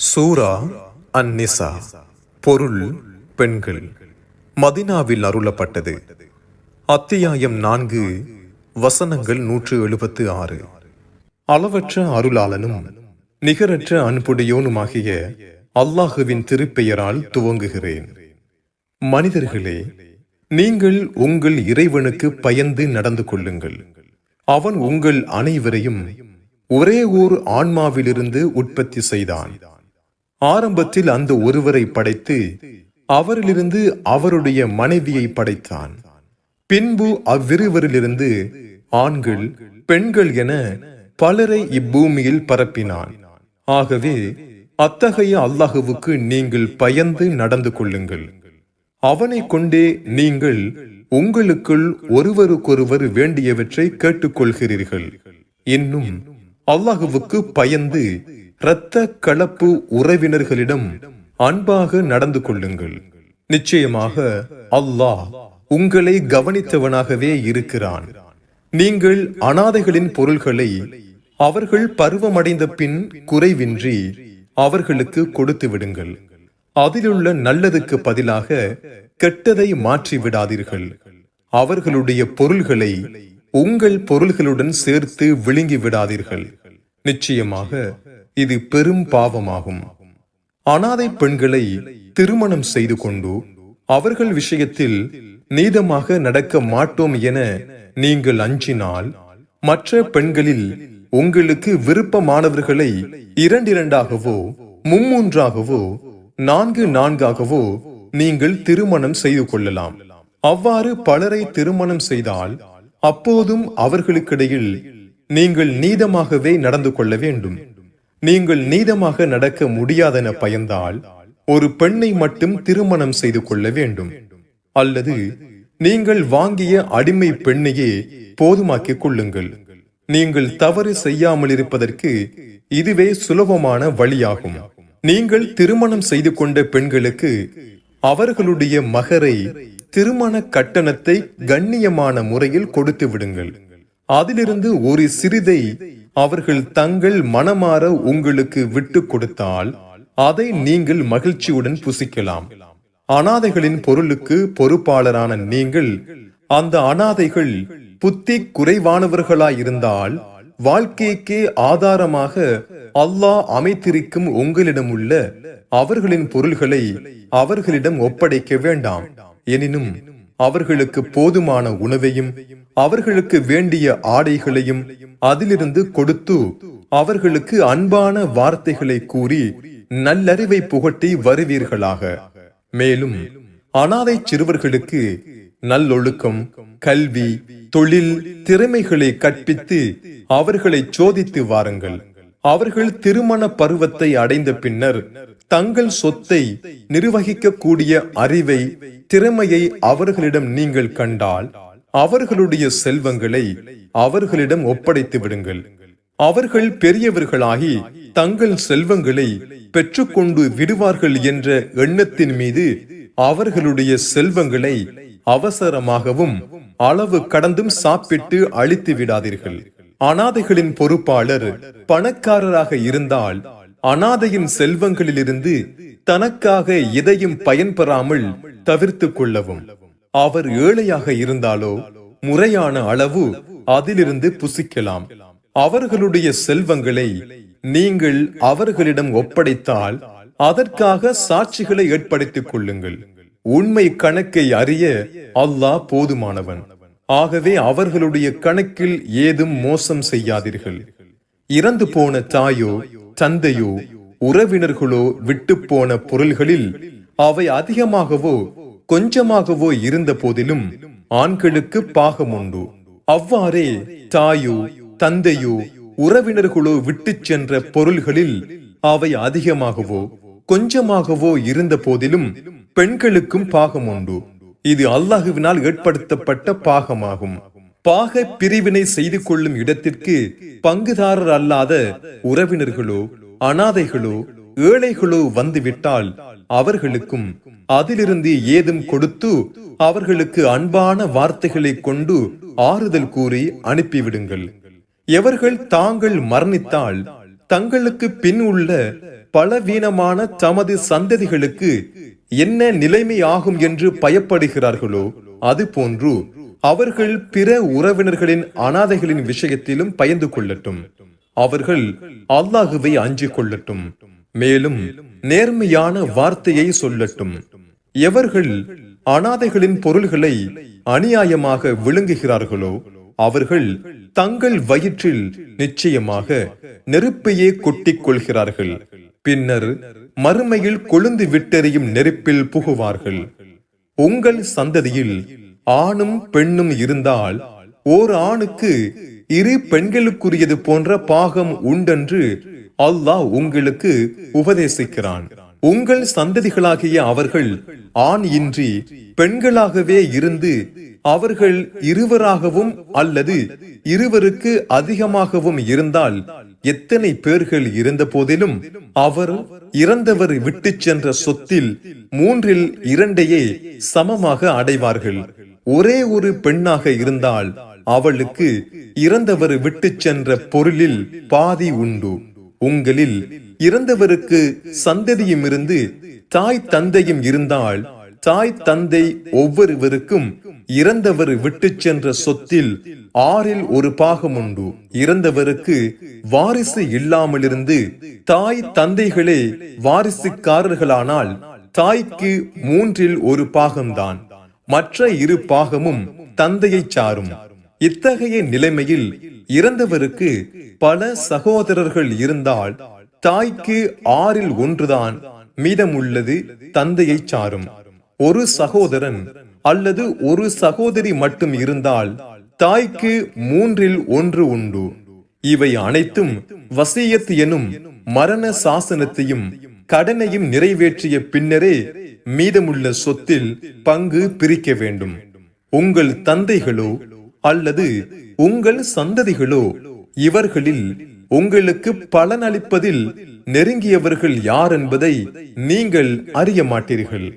சூரா அன்-நிசா. பொருள் பெண்கள். மதீனாவில் அருளப்பட்டது. அத்தியாயம் 4, வசனங்கள் 176. அளவற்ற அருளாளனும் நிகரற்ற அன்புடையோனுமாகிய அல்லாஹுவின் திருப்பெயரால் துவங்குகிறேன். மனிதர்களே, நீங்கள் உங்கள் இறைவனுக்கு பயந்து நடந்து கொள்ளுங்கள். அவன் உங்கள் அனைவரையும் ஒரே ஓர் ஆன்மாவிலிருந்து உற்பத்தி செய்தான். ஆரம்பத்தில் அந்த ஒருவரை படைத்து அவரிலிருந்து அவருடைய மனைவியை படைத்தான். பின்பு அவ்விருவரிலிருந்து ஆண்கள் பெண்கள் என பலரை இப்பூமியில் பரப்பினான். ஆகவே அத்தகைய அல்லாஹுவுக்கு நீங்கள் பயந்து நடந்து கொள்ளுங்கள். அவனை கொண்டே நீங்கள் உங்களுக்குள் ஒருவருக்கொருவர் வேண்டியவற்றை கேட்டுக்கொள்கிறீர்கள். இன்னும் அல்லாஹுவுக்கு பயந்து இரத்த கலப்பு உறவினர்களிடம் அன்பாக நடந்து கொள்ளுங்கள். நிச்சயமாக அல்லாஹ் உங்களை கவனித்தவனாகவே இருக்கிறான். நீங்கள் அனாதைகளின் பொருள்களை அவர்கள் பருவமடைந்த பின் குறைவின்றி அவர்களுக்கு கொடுத்து விடுங்கள். அதிலுள்ள நல்லதுக்கு பதிலாக கெட்டதை மாற்றி விடாதீர்கள். அவர்களுடைய பொருள்களை உங்கள் பொருள்களுடன் சேர்த்து விழுங்கி விடாதீர்கள். நிச்சயமாக இது பெரும் பாவமாகும். அனாதை பெண்களை திருமணம் செய்து கொண்டு அவர்கள் விஷயத்தில் நீதமாக நடக்க மாட்டோம் என நீங்கள் அஞ்சினால், மற்ற பெண்களில் உங்களுக்கு விருப்பமானவர்களை 2-2ஆகவோ 3-3ஆகவோ 4-4ஆகவோ நீங்கள் திருமணம் செய்து கொள்ளலாம். அவ்வாறு பலரை திருமணம் செய்தால் அப்போதும் அவர்களுக்கிடையில் நீங்கள் நீதமாகவே நடந்து கொள்ள வேண்டும். நீங்கள் நீதமாக நடக்க முடியாதென பயந்தால் ஒரு பெண்ணை மட்டும் திருமணம் செய்து கொள்ள வேண்டும். அல்லது நீங்கள் வாங்கிய அடிமை பெண்ணையே போதுமாக்கிக் கொள்ளுங்கள். நீங்கள் தவறு செய்யாமல் இருப்பதற்கு இதுவே சுலபமான வழியாகும். நீங்கள் திருமணம் செய்து கொண்ட பெண்களுக்கு அவர்களுடைய மகரை, திருமண கட்டணத்தை கண்ணியமான முறையில் கொடுத்து விடுங்கள். அதிலிருந்து ஒரு சிறிதை அவர்கள் தங்கள் மனமாற உங்களுக்கு விட்டு கொடுத்தால் அதை நீங்கள் மகிழ்ச்சியுடன் புசிக்கலாம். அனாதைகளின் பொருளுக்கு பொறுப்பாளரான நீங்கள் அந்த அனாதைகள் புத்தி குறைவானவர்களாயிருந்தால் வாழ்க்கைக்கே ஆதாரமாக அல்லாஹ் அமைத்திருக்கும் உங்களிடமுள்ள அவர்களின் பொருள்களை அவர்களிடம் ஒப்படைக்க வேண்டாம். எனினும் அவர்களுக்கு போதுமான உணவையும் அவர்களுக்கு வேண்டிய ஆடைகளையும் அதிலிருந்து கொடுத்து அவர்களுக்கு அன்பான வார்த்தைகளை கூறி நல்லறிவை புகட்டி வருவீர்களாக. மேலும் அனாதை சிறுவர்களுக்கு நல்லொழுக்கம், கல்வி, தொழில், திறமைகளை கற்பித்து அவர்களை சோதித்து வாருங்கள். அவர்கள் திருமண பருவத்தை அடைந்த பின்னர் தங்கள் சொத்தை நிர்வகிக்க கூடிய அறிவை, திறமையை அவர்களிடம் நீங்கள் கண்டால் அவர்களுடைய செல்வங்களை அவர்களிடம் ஒப்படைத்து விடுங்கள். அவர்கள் பெரியவர்களாகி தங்கள் செல்வங்களை பெற்றுக்கொண்டு விடுவார்கள் என்ற எண்ணத்தின் மீது அவர்களுடைய செல்வங்களை அவசரமாகவும் அளவு கடந்தும் சாப்பிட்டு அழித்து விடாதீர்கள். அனாதைகளின் பொறுப்பாளர் பணக்காரராக இருந்தால் அனாதையின் செல்வங்களிலிருந்து தனக்காக எதையும் பயன்பெறாமல் தவிர்த்து கொள்ளவும். அவர் ஏழையாக இருந்தாலோ முறையான அளவு அதிலிருந்து புசிக்கலாம். அவர்களுடைய செல்வங்களை நீங்கள் அவர்களிடம் ஒப்படைத்தால் அதற்காக சாட்சிகளை ஏற்படுத்திக் கொள்ளுங்கள். உண்மை கணக்கை அறிய அல்லாஹ் போதுமானவன். ஆகவே அவர்களுடைய கணக்கில் ஏதும் மோசம் செய்யாதீர்கள். இறந்து போன தாயோ தந்தையோ உறவினர்களோ விட்டு போன பொருள்களில் அவை அதிகமாகவோ கொஞ்சமாகவோ இருந்த போதிலும் ஆண்களுக்கு பாகம் உண்டு. அவ்வாறே தாயோ தந்தையோ உறவினர்களோ விட்டு சென்ற பொருள்களில் அவை அதிகமாகவோ கொஞ்சமாகவோ இருந்த போதிலும் பெண்களுக்கும் பாகம் உண்டு. இது அல்லாஹுவினால் ஏற்படுத்தப்பட்ட பாகமாகும். பாக பிரிவினை செய்து கொள்ளும் இடத்திற்கு பங்குதாரர் அல்லாத உறவினர்களோ அனாதைகளோ ஏழைகளோ வந்துவிட்டால் அவர்களுக்கும் அதிலிருந்து ஏதும் கொடுத்து அவர்களுக்கு அன்பான வார்த்தைகளை கொண்டு ஆறுதல் கூறி அனுப்பிவிடுங்கள். எவர்கள் தாங்கள் மரணித்தால் தங்களுக்கு பின் உள்ள பலவீனமான தமது சந்ததிகளுக்கு என்ன நிலைமையாகும் என்று பயப்படுகிறார்களோ அதுபோன்று அவர்கள் பிற உறவினர்களின் அனாதைகளின் விஷயத்திலும் பயந்து கொள்ளட்டும். அவர்கள் அல்லாஹுவை அஞ்சிக் கொள்ளட்டும். மேலும் நேர்மையான வார்த்தையை சொல்லட்டும். எவர்கள் அனாதைகளின் பொருள்களை அநியாயமாக விழுங்குகிறார்களோ அவர்கள் தங்கள் வயிற்றில் நிச்சயமாக நெருப்பையே கொட்டிக் கொள்கிறார்கள். பின்னர் மறுமையில் கொழுந்து விட்டெறியும் நெருப்பில் புகுவார்கள். உங்கள் சந்ததியில் ஆணும் பெண்ணும் இருந்தால் ஓர் ஆணுக்கு இரு பெண்களுக்குரியது போன்ற பாகம் உண்டென்று அல்லாஹ் உங்களுக்கு உபதேசிக்கிறான். உங்கள் சந்ததிகளாகிய அவர்கள் ஆண் இன்றி பெண்களாகவே இருந்து அவர்கள் இருவராகவும் அல்லது இருவருக்கு அதிகமாகவும் இருந்தால் எத்தனை பேர்கள் இருந்த போதிலும் அவர் இறந்தவர் விட்டு சென்ற சொத்தில் 2/3 சமமாக அடைவார்கள். ஒரே ஒரு பெண்ணாக இருந்தால் அவளுக்கு இறந்தவர் விட்டு சென்ற பொருளில் பாதி உண்டு. உங்களில் இறந்தவருக்கு சந்ததியும் இருந்து தாய் தந்தையும் இருந்தால் தாய் தந்தை ஒவ்வொருவருக்கும் இறந்தவர் விட்டு சென்ற சொத்தில் 1/6 பாகம் உண்டு. இறந்தவருக்கு வாரிசு இல்லாமலிருந்து தாய் தந்தைகளே வாரிசுக்காரர்களானால் தாய்க்கு 1/3 பாகம்தான். மற்ற 2 பாகமும் தந்தையை சாரும். இத்தகைய நிலைமையில் இறந்தவருக்கு பல சகோதரர்கள் இருந்தால் தாய்க்கு 1/6 தான் மீதமுள்ளது தந்தையை சாரும். ஒரு சகோதரன் அல்லது ஒரு சகோதரி மட்டும் இருந்தால் தாய்க்கு 1/3 உண்டு. இவை அனைத்தும் வசியத் எனும் மரண சாசனத்தையும் கடனையும் நிறைவேற்றிய பின்னரே மீதமுள்ள சொத்தில் பங்கு பிரிக்க வேண்டும். உங்கள் தந்தைகளோ அல்லது உங்கள் சந்ததிகளோ இவர்களில் உங்களுக்கு பலனளிப்பதில் நெருங்கியவர்கள் யார் என்பதை நீங்கள் அறிய மாட்டீர்கள்.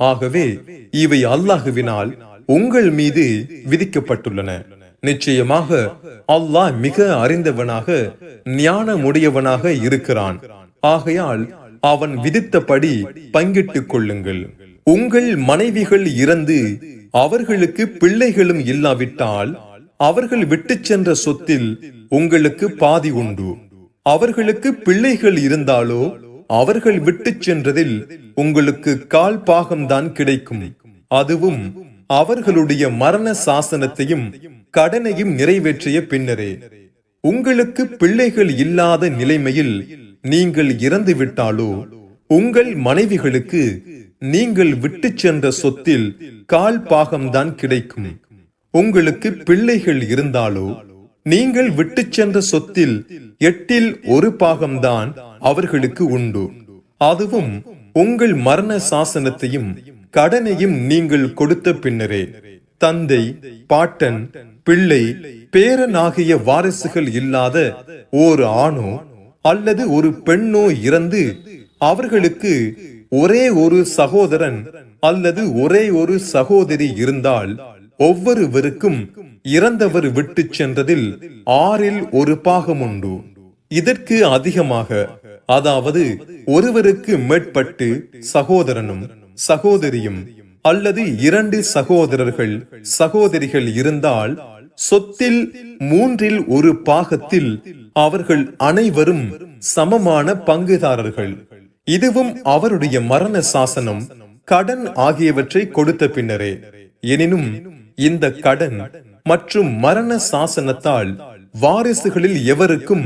ஆகவே இவை அல்லாஹுவினால் உங்கள் மீது விதிக்கப்பட்டுள்ளன. நிச்சயமாக அல்லாஹ் மிக அறிந்தவனாக ஞானமுடையவனாக இருக்கிறான். ஆகையால் அவன் விதித்தபடி பங்கிட்டுக் கொள்ளுங்கள். உங்கள் மனைவிகள் இறந்து அவர்களுக்கு பிள்ளைகளும் இல்லாவிட்டால் அவர்கள் விட்டு சென்ற சொத்தில் உங்களுக்கு பாதி உண்டு. அவர்களுக்கு பிள்ளைகள் இருந்தாலோ அவர்கள் விட்டு சென்றதில் உங்களுக்கு 1/4 பாகம்தான் கிடைக்கும். அதுவும் அவர்களுடைய மரண சாசனத்தையும் கடனையும் நிறைவேற்றிய பின்னரே. உங்களுக்கு பிள்ளைகள் இல்லாத நிலைமையில் நீங்கள் இறந்து விட்டாலோ உங்கள் மனைவிகளுக்கு நீங்கள் விட்டு சென்ற சொத்தில் 1/4 பாகம்தான் கிடைக்கும். உங்களுக்கு பிள்ளைகள் இருந்தாலோ நீங்கள் விட்டு சென்ற சொத்தில் 8/1 பாகம்தான் அவர்களுக்கு உண்டு. அதுவும் உங்கள் மரண சாசனத்தையும் கடனையும் நீங்கள் கொடுத்த பின்னரே. தந்தை, பாட்டன், பிள்ளை, பேரன் ஆகிய வாரிசுகள் இல்லாத ஓர் ஆணோ அல்லது ஒரு பெண்ணோ இறந்து அவர்களுக்கு ஒரே ஒரு சகோதரன் அல்லது ஒரே ஒரு சகோதரி இருந்தால் ஒவ்வொருவருக்கும் இறந்தவர் விட்டு சென்றதில் 1/6 பாகம் உண்டு. இதற்கு அதிகமாக, அதாவது ஒருவருக்கு மேற்பட்டு சகோதரனும் சகோதரியும் அல்லது 2 சகோதரர்கள் சகோதரிகள் இருந்தால் சொத்தில் 1/3 பாகத்தில் அவர்கள் அனைவரும் சமமான பங்குதாரர்கள். இதுவும் அவருடைய மரண சாசனம் கடன் ஆகியவற்றை கொடுத்த பின்னரே. எனினும் இந்த கடன் மற்றும் மரண சாசனத்தால் வாரிசுகளில் எவருக்கும்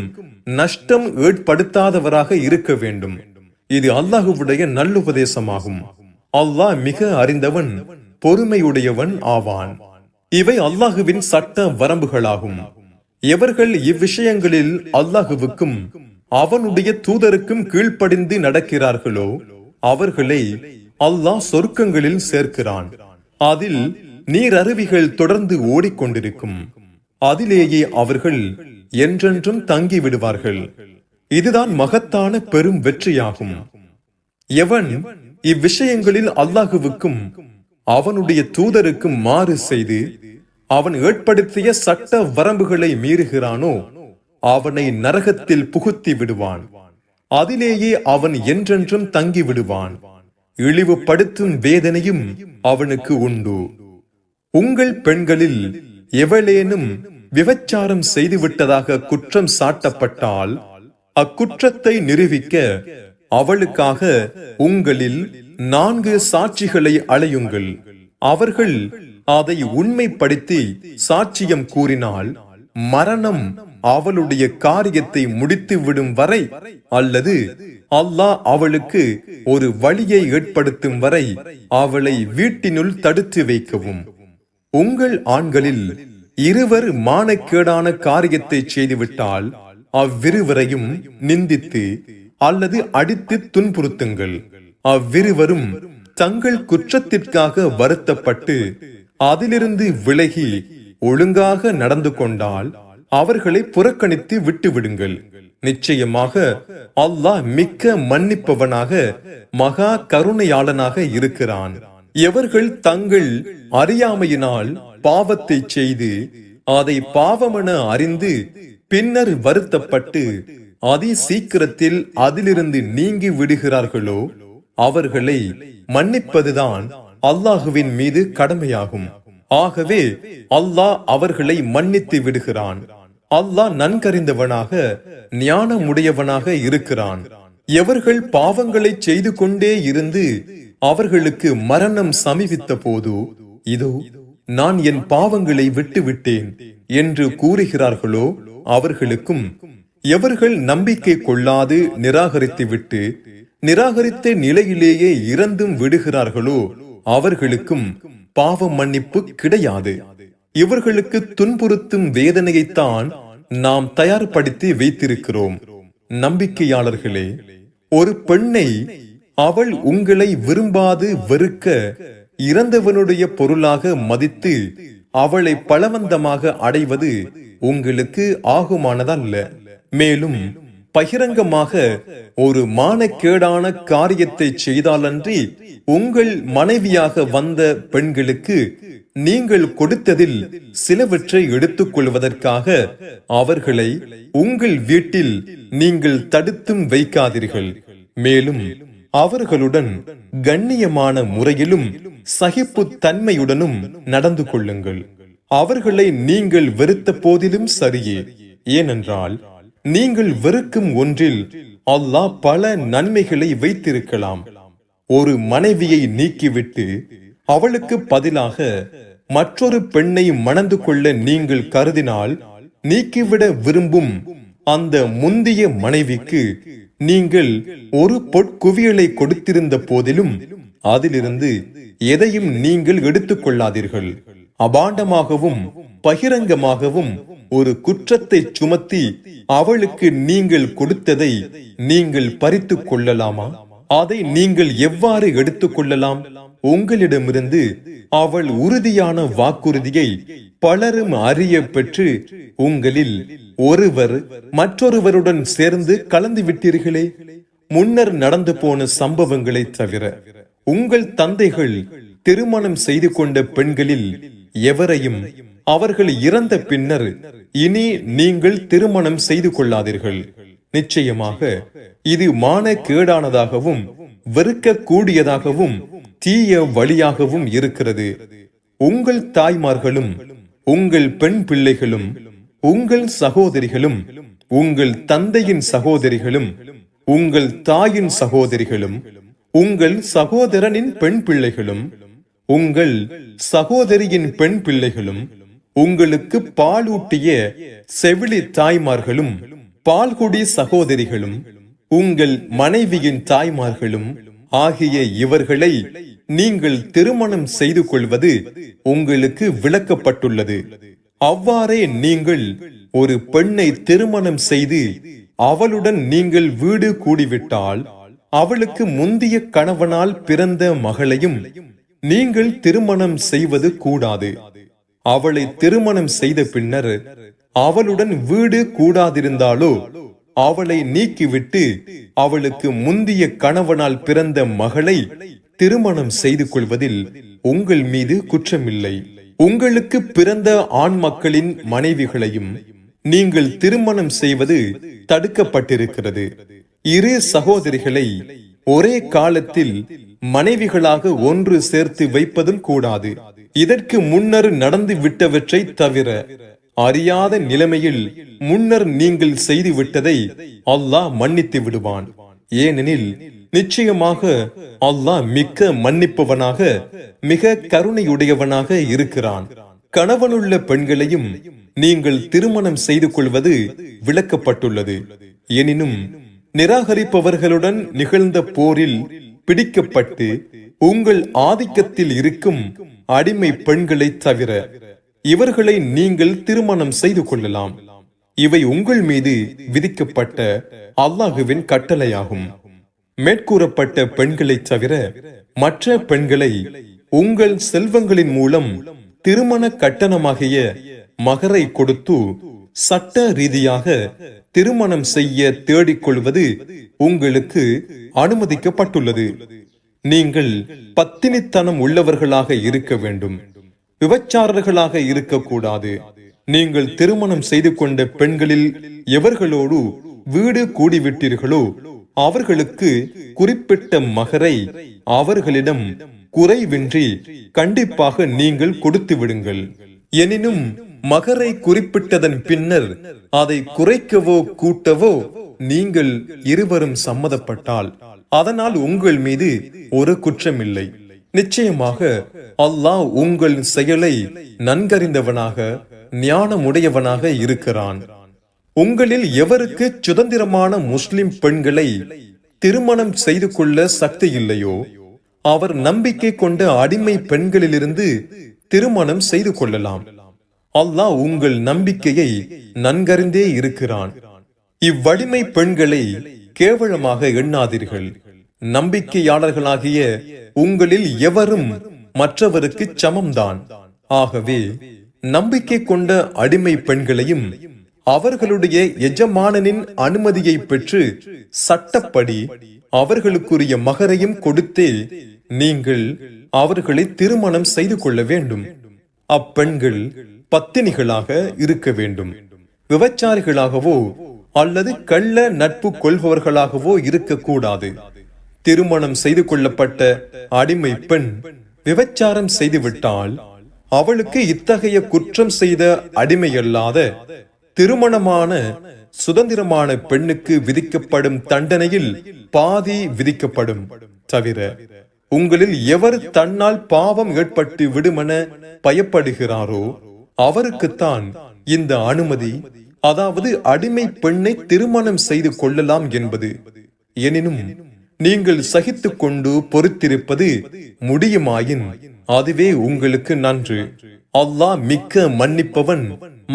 நஷ்டம் ஏற்படுத்தாதவராக இருக்க வேண்டும். இது அல்லாஹுவுடைய நல்லுபதேசமாகும். அல்லாஹ் மிக அறிந்தவன், பொறுமையுடையவன் ஆவான். இவை அல்லாஹுவின் சட்ட வரம்புகளாகும். எவர்கள் இவ்விஷயங்களில் அல்லாஹுவுக்கும் அவனுடைய தூதருக்கும் கீழ்ப்படிந்து நடக்கிறார்களோ அவர்களை அல்லாஹ் சொர்க்கங்களில் சேர்க்கிறான். அதில் நீரருவிகள் தொடர்ந்து ஓடிக்கொண்டிருக்கும். அதிலேயே அவர்கள் என்றென்றும் தங்கி விடுவார்கள். இதுதான் மகத்தான பெரும் வெற்றியாகும். எவன் இவ்விஷயங்களில் அல்லாஹுவுக்கும் அவனுடைய தூதருக்கும் மாறு செய்து அவன் ஏற்படுத்திய சட்ட வரம்புகளை மீறுகிறானோ அவனை நரகத்தில் புகுத்தி விடுவான். அதிலேயே அவன் என்றென்றும் தங்கிவிடுவான். இழிவுபடுத்தும் வேதனையும் அவனுக்கு உண்டு. உங்கள் பெண்களில் எவளேனும் விபச்சாரம் செய்துவிட்டதாக குற்றம் சாட்டப்பட்டால் அக்குற்றத்தை நிரூபிக்க அவளுக்காக உங்களில் 4 சாட்சிகளை அழையுங்கள். அவர்கள் அதை உண்மைப்படுத்தி சாட்சியம் கூறினால் மரணம் அவளுடைய காரியத்தை முடித்து விடும் வரை அல்லது அல்லாஹ் அவளுக்கு ஒரு வழியை ஏற்படுத்தும் வரை அவளை வீட்டினுள் தடுத்து வைக்கவும். உங்கள் ஆண்களில் இருவர் மானக்கேடான காரியத்தை செய்துவிட்டால் அவ்விருவரையும் நிந்தித்து அல்லது அடித்து துன்புறுத்துங்கள். அவ்விருவரும் தங்கள் குற்றத்திற்காக வருத்தப்பட்டு அதிலிருந்து விலகி ஒழுங்காக நடந்து கொண்டால் அவர்களை புறக்கணித்து விட்டுவிடுங்கள். நிச்சயமாக அல்லாஹ் மிக்க மன்னிப்பவனாக மகா கருணையாளனாக இருக்கிறான். எவர்கள் தங்கள் அறியாமையினால் பாவத்தை செய்து அதை பாவமென அறிந்து பின்னர் வருத்தப்பட்டு அதி சீக்கிரத்தில் அதிலிருந்து நீங்கி விடுகிறார்களோ அவர்களை மன்னிப்பதுதான் அல்லாஹுவின் மீது கடமையாகும். ஆகவே அல்லாஹ் அவர்களை மன்னித்து விடுகிறான். அல்லாஹ் நன்கறிந்தவனாக ஞானமுடையவனாக இருக்கிறான். எவர்கள் பாவங்களை செய்து கொண்டே இருந்து அவர்களுக்கு மரணம் சமீபித்த போது இதோ நான் என் பாவங்களை விட்டுவிட்டேன் என்று கூறுகிறார்களோ அவர்களுக்கும், எவர்கள் நம்பிக்கை கொள்ளாது நிராகரித்து நிராகரித்த நிலையிலேயே இறந்தும் விடுகிறார்களோ அவர்களுக்கும் பாவ மன்னிப்பு கிடையாது. இவர்களுக்கு துன்புறுத்தும் வேதனையைத்தான் நாம் தயார்படுத்தி வைத்திருக்கிறோம். நம்பிக்கையாளர்களே, ஒரு பெண்ணை அவள் உங்களை விரும்பாது வெறுக்க இறந்தவனுடைய பொருளாக மதித்து அவளை பலவந்தமாக அடைவது உங்களுக்கு ஆகுமானதல்ல. மேலும் பகிரங்கமாக ஒரு மானக்கேடான காரியத்தை செய்தாலன்றி உங்கள் மனைவியாக வந்த பெண்களுக்கு நீங்கள் கொடுத்ததில் சிலவற்றை எடுத்துக் கொள்வதற்காக அவர்களை உங்கள் வீட்டில் நீங்கள் தடுத்தும் வைக்காதீர்கள். மேலும் அவர்களுடன் கண்ணியமான முறையிலும் சகிப்பு தன்மையுடனும் நடந்து கொள்ளுங்கள். அவர்களை நீங்கள் வெறுத்த போதிலும் சரியே. ஏனென்றால் நீங்கள் வெறுக்கும் ஒன்றில் அல்லாஹ் பல நன்மைகளை வைத்திருக்கலாம். ஒரு மனைவியை நீக்கிவிட்டு அவளுக்கு பதிலாக மற்றொரு பெண்ணை மணந்து கொள்ள நீங்கள் கருதினால் நீக்கிவிட விரும்பும் அந்த முந்திய மனைவிக்கு நீங்கள் ஒரு பொற்குவியலை கொடுத்திருந்த போதிலும் அதிலிருந்து எதையும் நீங்கள் எடுத்துக் கொள்ளாதீர்கள். அபாண்டமாகவும் பகிரங்கமாகவும் ஒரு குற்றத்தை சுமத்தி அவளுக்கு நீங்கள் கொடுத்ததை நீங்கள் பறித்து கொள்ளலாமா? அதை நீங்கள் எவ்வாறு எடுத்துக் கொள்ளலாம்? உங்களிடமிருந்து அவள் உறுதியான வாக்குறுதியை பலரும் அறிய பெற்று உங்களில் ஒருவர் மற்றொருவருடன் சேர்ந்து கலந்து விட்டீர்களே. முன்னர் நடந்து போன சம்பவங்களை தவிர உங்கள் தந்தைகள் திருமணம் செய்து கொண்ட பெண்களில் எவரையும் அவர்கள் இறந்த பின்னர் இனி நீங்கள் திருமணம் செய்து கொள்ளாதீர்கள். நிச்சயமாக இது மானக்கேடானதாகவும் வெறுக்க கூடியதாகவும் தீய வழியாகவும் இருக்கிறது. உங்கள் தாய்மார்களும் உங்கள் பெண் பிள்ளைகளும் உங்கள் சகோதரிகளும் உங்கள் தந்தையின் சகோதரிகளும் உங்கள் தாயின் சகோதரிகளும் உங்கள் சகோதரனின் பெண் பிள்ளைகளும் உங்கள் சகோதரியின் பெண் பிள்ளைகளும் உங்களுக்கு பாலூட்டிய செவிலி தாய்மார்களும் பால்குடி சகோதரிகளும் உங்கள் மனைவியின் தாய்மார்களும் ஆகிய இவர்களை நீங்கள் திருமணம் செய்து கொள்வது உங்களுக்கு விளக்கப்பட்டுள்ளது. அவ்வாறே நீங்கள் ஒரு பெண்ணை திருமணம் செய்து அவளுடன் நீங்கள் வீடு கூடிவிட்டால் அவளுக்கு முந்திய கணவனால் பிறந்த மகளையும் நீங்கள் திருமணம் செய்வது கூடாது. அவளை திருமணம் செய்த பின்னர் அவளுடன் வீடு கூடாதிருந்தாலோ அவளை நீக்கிவிட்டு அவளுக்கு முந்திய கணவனால் பிறந்த மகளை திருமணம் செய்து கொள்வதில் உங்கள் மீது குற்றமில்லை. உங்களுக்கு பிறந்த ஆண் மக்களின் மனைவிகளையும் நீங்கள் திருமணம் செய்வது தடுக்கப்பட்டிருக்கிறது. இரு சகோதரிகளை ஒரே காலத்தில் மனைவிகளாக ஒன்று சேர்த்து வைப்பதும் கூடாது. இதற்கு முன்னர் நடந்து விட்டவற்றை தவிர அறியாத நிலைமையில் முன்னர் நீங்கள் செய்து விட்டதை அல்லாஹ் மன்னித்து விடுவான். ஏனெனில் நிச்சயமாக அல்லாஹ் மிக்க மன்னிப்பவனாக மிக கருணையுடையவனாக இருக்கிறான். கணவனுள்ள பெண்களையும் நீங்கள் திருமணம் செய்து கொள்வது விளக்கப்பட்டுள்ளது. எனினும் நிராகரிப்பவர்களுடன் நிகழ்ந்த போரில் பிடிக்கப்பட்டு உங்கள் ஆதிக்கத்தில் இருக்கும் அடிமை பெண்களை தவிர இவர்களை நீங்கள் திருமணம் செய்து கொள்ளலாம். இவை உங்கள் மீது விதிக்கப்பட்ட அல்லாஹுவின் கட்டளையாகும். மேற்கூறப்பட்ட பெண்களை தவிர மற்ற பெண்களை உங்கள் செல்வங்களின் மூலம் திருமண கட்டணமாகிய மகரை கொடுத்து சட்ட ரீதியாக திருமணம் செய்ய தேடிக்கொள்வது உங்களுக்கு அனுமதிக்கப்பட்டுள்ளது. நீங்கள் பத்தினித்தனம் உள்ளவர்களாக இருக்க வேண்டும், விபச்சாரர்களாக இருக்கக்கூடாது. நீங்கள் திருமணம் செய்து கொண்ட பெண்களில் எவர்களோடு வீடு கூடிவிட்டீர்களோ அவர்களுக்கு குறிப்பிட்ட மகரை அவர்களிடம் குறைவின்றி கண்டிப்பாக நீங்கள் கொடுத்து விடுங்கள். எனினும் மகரை குறிப்பிட்டதன் பின்னர் அதை குறைக்கவோ கூட்டவோ நீங்கள் இருவரும் சம்மதப்பட்டால் அதனால் உங்கள் மீது ஒரு குற்றமில்லை. நிச்சயமாக அல்லாஹ் உங்கள் செயலை நன்கறிந்தவனாக ஞானமுடையவனாக இருக்கிறான். உங்களில் எவருக்கு சுதந்திரமான முஸ்லிம் பெண்களை திருமணம் செய்து கொள்ள சக்தி இல்லையோ அவர் நம்பிக்கை கொண்ட அடிமை பெண்களிலிருந்து திருமணம் செய்து கொள்ளலாம். அல்லாஹ் உங்கள் நம்பிக்கையை நன்கறிந்தே இருக்கிறான். இவ்வடிமை பெண்களை கேவலமாக எண்ணாதீர்கள். நம்பிக்கையாளர்களாகிய உங்களில் எவரும் மற்றவருக்கு சமம்தான். ஆகவே நம்பிக்கை கொண்ட அடிமை பெண்களையும் அவர்களுடைய எஜமானனின் அனுமதியை பெற்று சட்டப்படி அவர்களுக்குரிய மகரையும் கொடுத்தே நீங்கள் அவர்களை திருமணம் செய்து கொள்ள வேண்டும். அப்பெண்கள் பத்தினிகளாக இருக்க வேண்டும். விபச்சாரிகளாகவோ அல்லது கள்ள நட்பு கொள்பவர்களாகவோ இருக்கக்கூடாது. திருமணம் செய்து கொள்ளப்பட்ட அடிமை பெண் விபச்சாரம் செய்துவிட்டால் அவளுக்கு இத்தகைய குற்றம் செய்த அடிமையல்லாத திருமணமான சுதந்திரமான பெண்ணுக்கு விதிக்கப்படும் தண்டனையில் பாதி விதிக்கப்படும். தவிர உங்களில் எவர் தன்னால் பாவம் ஏற்பட்டு விடுமென பயப்படுகிறாரோ அவருக்குத்தான் இந்த அனுமதி, அதாவது அடிமை பெண்ணை திருமணம் செய்து கொள்ளலாம் என்பது. எனினும் நீங்கள் சகித்துக் கொண்டு பொறுத்திருப்பது முடியுமாயின் அதுவே உங்களுக்கு நன்று. அல்லாஹ் மிக்க மன்னிப்பவன்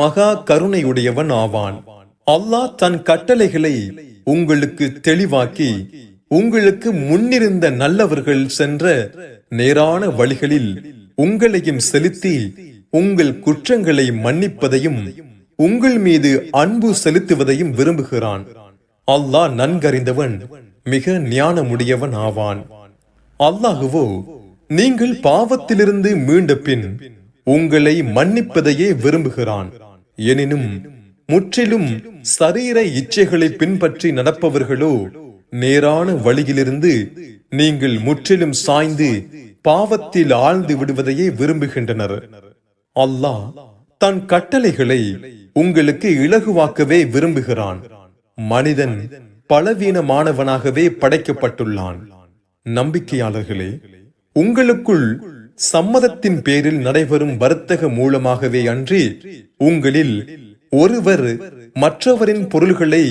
மகா கருணையுடையவன் ஆவான். அல்லாஹ் தன் கட்டளைகளை உங்களுக்கு தெளிவாக்கி உங்களுக்கு முன்னிருந்த நல்லவர்கள் சென்ற நேரான வழிகளில் உங்களையும் செலுத்தி உங்கள் குற்றங்களை மன்னிப்பதையும் உங்கள் மீது அன்பு செலுத்துவதையும் விரும்புகிறான். அல்லாஹ் நன்கறிந்தவன் மிக ஞானமுடையவன் ஆவான். அல்லாஹுவோ நீங்கள் பாவத்திலிருந்து மீண்ட பின் உங்களை மன்னிப்பதையே விரும்புகிறான். எனினும் முற்றிலும் சரீர இச்சைகளை பின்பற்றி நடப்பவர்களோ நேரான வழியிலிருந்து நீங்கள் முற்றிலும் சாய்ந்து பாவத்தில் ஆழ்ந்து விடுவதையே விரும்புகின்றனர். அல்லாஹ் தன் கட்டளைகளை உங்களுக்கு இலகுவாக்கவே விரும்புகிறான். மனிதன் பலவீனமானவனாகவே படைக்கப்பட்டுள்ளான். நம்பிக்கையாளர்களே, உங்களுக்குள் சம்மதத்தின் பேரில் நடைபெறும் வர்த்தக மூலமாகவே அன்றி உங்களில் ஒருவர் மற்றவரின் பொருள்களை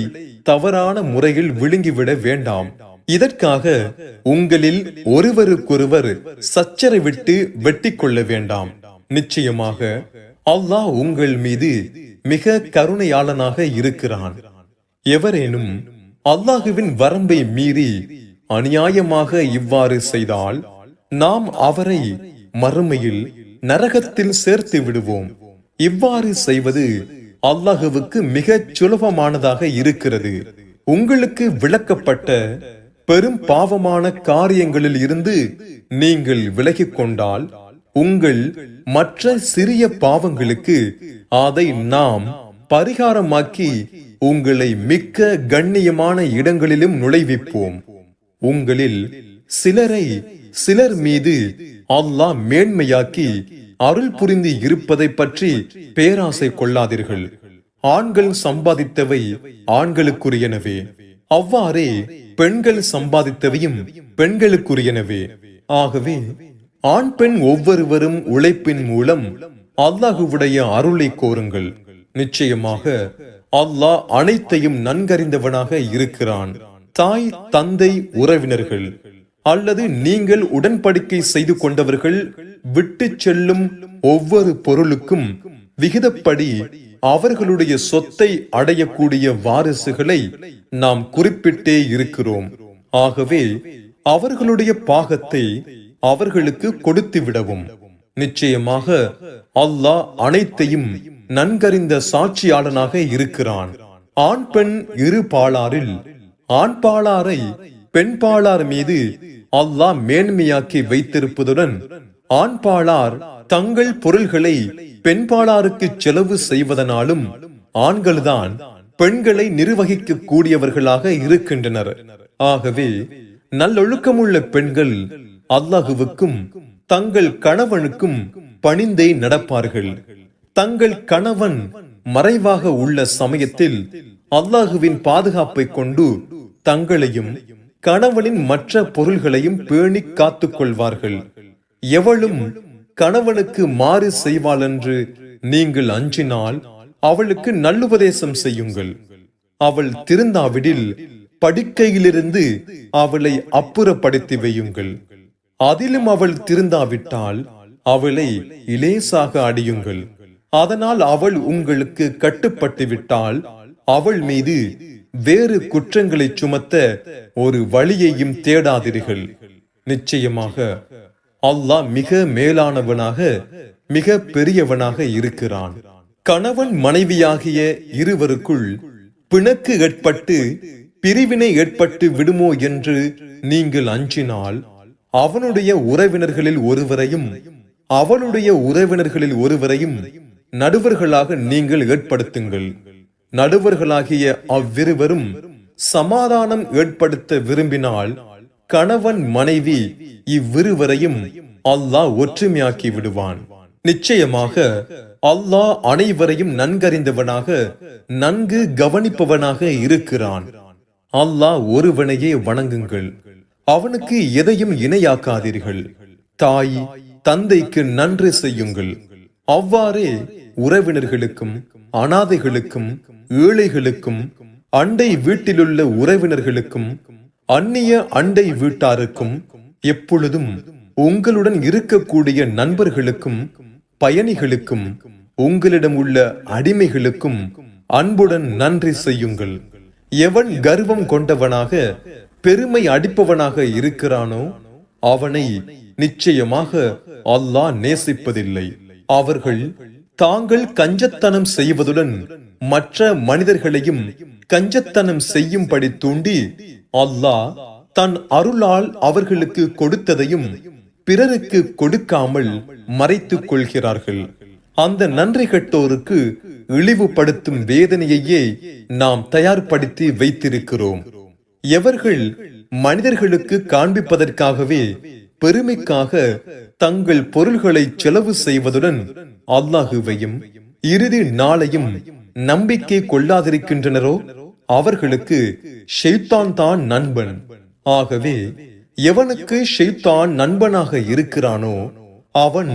தவறான முறையில் விழுங்கிவிட வேண்டாம். இதற்காக உங்களில் ஒருவருக்கொருவர் சச்சரவிட்டு வெட்டி கொள்ள வேண்டாம். நிச்சயமாக அல்லாஹ் உங்கள் மீது மிக கருணையாளனாக இருக்கிறான். எவரேனும் அல்லாஹுவின் வரம்பை மீறி அநியாயமாக இவ்வாறு செய்தால் நாம் அவரை மறுமையில் நரகத்தில் சேர்த்து விடுவோம். இவ்வாறு செய்வது அல்லாஹுவுக்கு மிகச் சுலபமானதாக இருக்கிறது. உங்களுக்கு விளக்கப்பட்ட பெரும் பாவமான காரியங்களில் இருந்து நீங்கள் விலகிக் கொண்டால் உங்கள் மற்ற சிறிய பாவங்களுக்கு அதை நாம் பரிகாரமாக்கி உங்களை மிக்க கண்ணியமான இடங்களிலும் நுழைவிப்போம். உங்களில் சிலரை சிலர் மீது அல்லாஹ் மேன்மையாக்கி அருள் புரிந்து இருப்பதை பற்றி பேராசை கொள்ளாதீர்கள். ஆண்கள் சம்பாதித்தவை ஆண்களுக்குரியனவே, அவ்வாறே பெண்கள் சம்பாதித்தவையும் பெண்களுக்குரியனவே. ஆகவே ஆண் பெண் ஒவ்வொருவரும் உழைப்பின் மூலம் அல்லாஹுவுடைய அருளை கோருங்கள். நிச்சயமாக அல்லாஹ் அனைத்தையும் நன்கறிந்தவனாக இருக்கிறான். தாய், தந்தை, உறவினர்கள் அல்லது நீங்கள் உடன்படிக்கை செய்து கொண்டவர்கள் விட்டு செல்லும் ஒவ்வொரு பொருளுக்கும் விகிதப்படி அவர்களுடைய சொத்தை அடையக்கூடிய வாரிசுகளை நாம் குறிப்பிட்டே இருக்கிறோம். ஆகவே அவர்களுடைய பாகத்தை அவர்களுக்கு கொடுத்து விடவும். நிச்சயமாக அல்லாஹ் அனைத்தையும் நன்கறிந்த சாட்சியாளனாக இருக்கிறான். ஆண் பெண் இரு பாலாரில் ஆண் பாலாரை பெண் பாலார் மீது அல்லாஹ் மேன்மையாக்கி வைத்திருப்பதுடன் ஆண் பாலார் தங்கள் பொருள்களை பெண் பாலாருக்கு செலவு செய்வதனாலும் ஆண்கள்தான் பெண்களை நிர்வகிக்க கூடியவர்களாக இருக்கின்றனர். ஆகவே நல்லொழுக்கமுள்ள பெண்கள் அல்லாஹுவுக்கும் தங்கள் கணவனுக்கும் பணிந்தே நடப்பார்கள். தங்கள் கணவன் மறைவாக உள்ள சமயத்தில் அல்லாஹுவின் பாதுகாப்பை கொண்டு தங்களையும் கணவனின் மற்ற பொருள்களையும் பேணி காத்துக் கொள்வார்கள். எவளும் கணவனுக்கு மாறு செய்வாள் என்று நீங்கள் அஞ்சினால் அவளுக்கு நல்லுபதேசம் செய்யுங்கள். அவள் திருந்தாவிடில் படுக்கையிலிருந்து அவளை அப்புறப்படுத்தி வையுங்கள். அதிலும் அவள் திருந்தாவிட்டால் அவளை இலேசாக அடியுங்கள். அதனால் அவள் உங்களுக்கு கட்டுப்பட்டு விட்டால் அவள் மீது வேறு குற்றங்களை சுமத்த ஒரு வழியையும் தேடாதீர்கள். நிச்சயமாக அல்லாஹ் மிக மேலானவனாக மிக பெரியவனாக இருக்கிறான். கணவன் மனைவியாகிய இருவருக்குள் பிணக்கு ஏற்பட்டு பிரிவினை ஏற்பட்டு விடுமோ என்று நீங்கள் அஞ்சினால் அவனுடைய உறவினர்களில் ஒருவரையும் அவளுடைய உறவினர்களில் ஒருவரையும் நடுவர்களாக நீங்கள் ஏற்படுத்துங்கள். நடுவர்களாகிய அவ்விருவரும் சமாதானம் ஏற்படுத்த விரும்பினால் கணவன் மனைவி இவ்விருவரையும் அல்லாஹ் ஒற்றுமையாக்கி விடுவான். நிச்சயமாக அல்லாஹ் அனைவரையும் நன்கறிந்தவனாக நன்கு கவனிப்பவனாக இருக்கிறான். அல்லாஹ் ஒருவனையே வணங்குங்கள், அவனுக்கு எதையும் இணையாக்காதீர்கள். தாய் தந்தைக்கு நன்றி செய்யுங்கள். அவ்வாறே உறவினர்களுக்கும் அனாதைகளுக்கும் ஏழைகளுக்கும் அண்டை வீட்டிலுள்ள உறவினர்களுக்கும் அந்நிய அண்டை வீட்டாருக்கும் எப்பொழுதும் உங்களுடன் இருக்கக்கூடிய நண்பர்களுக்கும் பயணிகளுக்கும் உங்களிடம் உள்ள அடிமைகளுக்கும் அன்புடன் நன்றி செய்யுங்கள். எவன் கர்வம் கொண்டவனாக பெருமை அடிப்பவனாக இருக்கிறானோ அவனை நிச்சயமாக அல்லாஹ் நேசிப்பதில்லை. அவர்கள் தாங்கள் கஞ்சத்தனம் செய்வதுடன் மற்ற மனிதர்களையும் கஞ்சத்தனம் செய்யும்படி தூண்டி அல்லாஹ் தன் அருளால் அவர்களுக்கு கொடுத்ததையும் பிறருக்கு கொடுக்காமல் மறைத்துக் கொள்கிறார்கள். அந்த நன்றி கெட்டோருக்கு இழிவுபடுத்தும் வேதனையையே நாம் தயார்படுத்தி வைத்திருக்கிறோம். எவர்கள் மனிதர்களுக்கு காண்பிப்பதற்காகவே பெருமைக்காக தங்கள் பொருள்களை செலவு செய்வதுடன் அல்லாஹுவையும் இறுதி நாளையும் நம்பிக்கை கொள்ளாதிருக்கின்றனரோ அவர்களுக்கு ஷைத்தான் தான் நண்பன். ஆகவே எவனுக்கு ஷைத்தான் நண்பனாக இருக்கிறானோ அவன்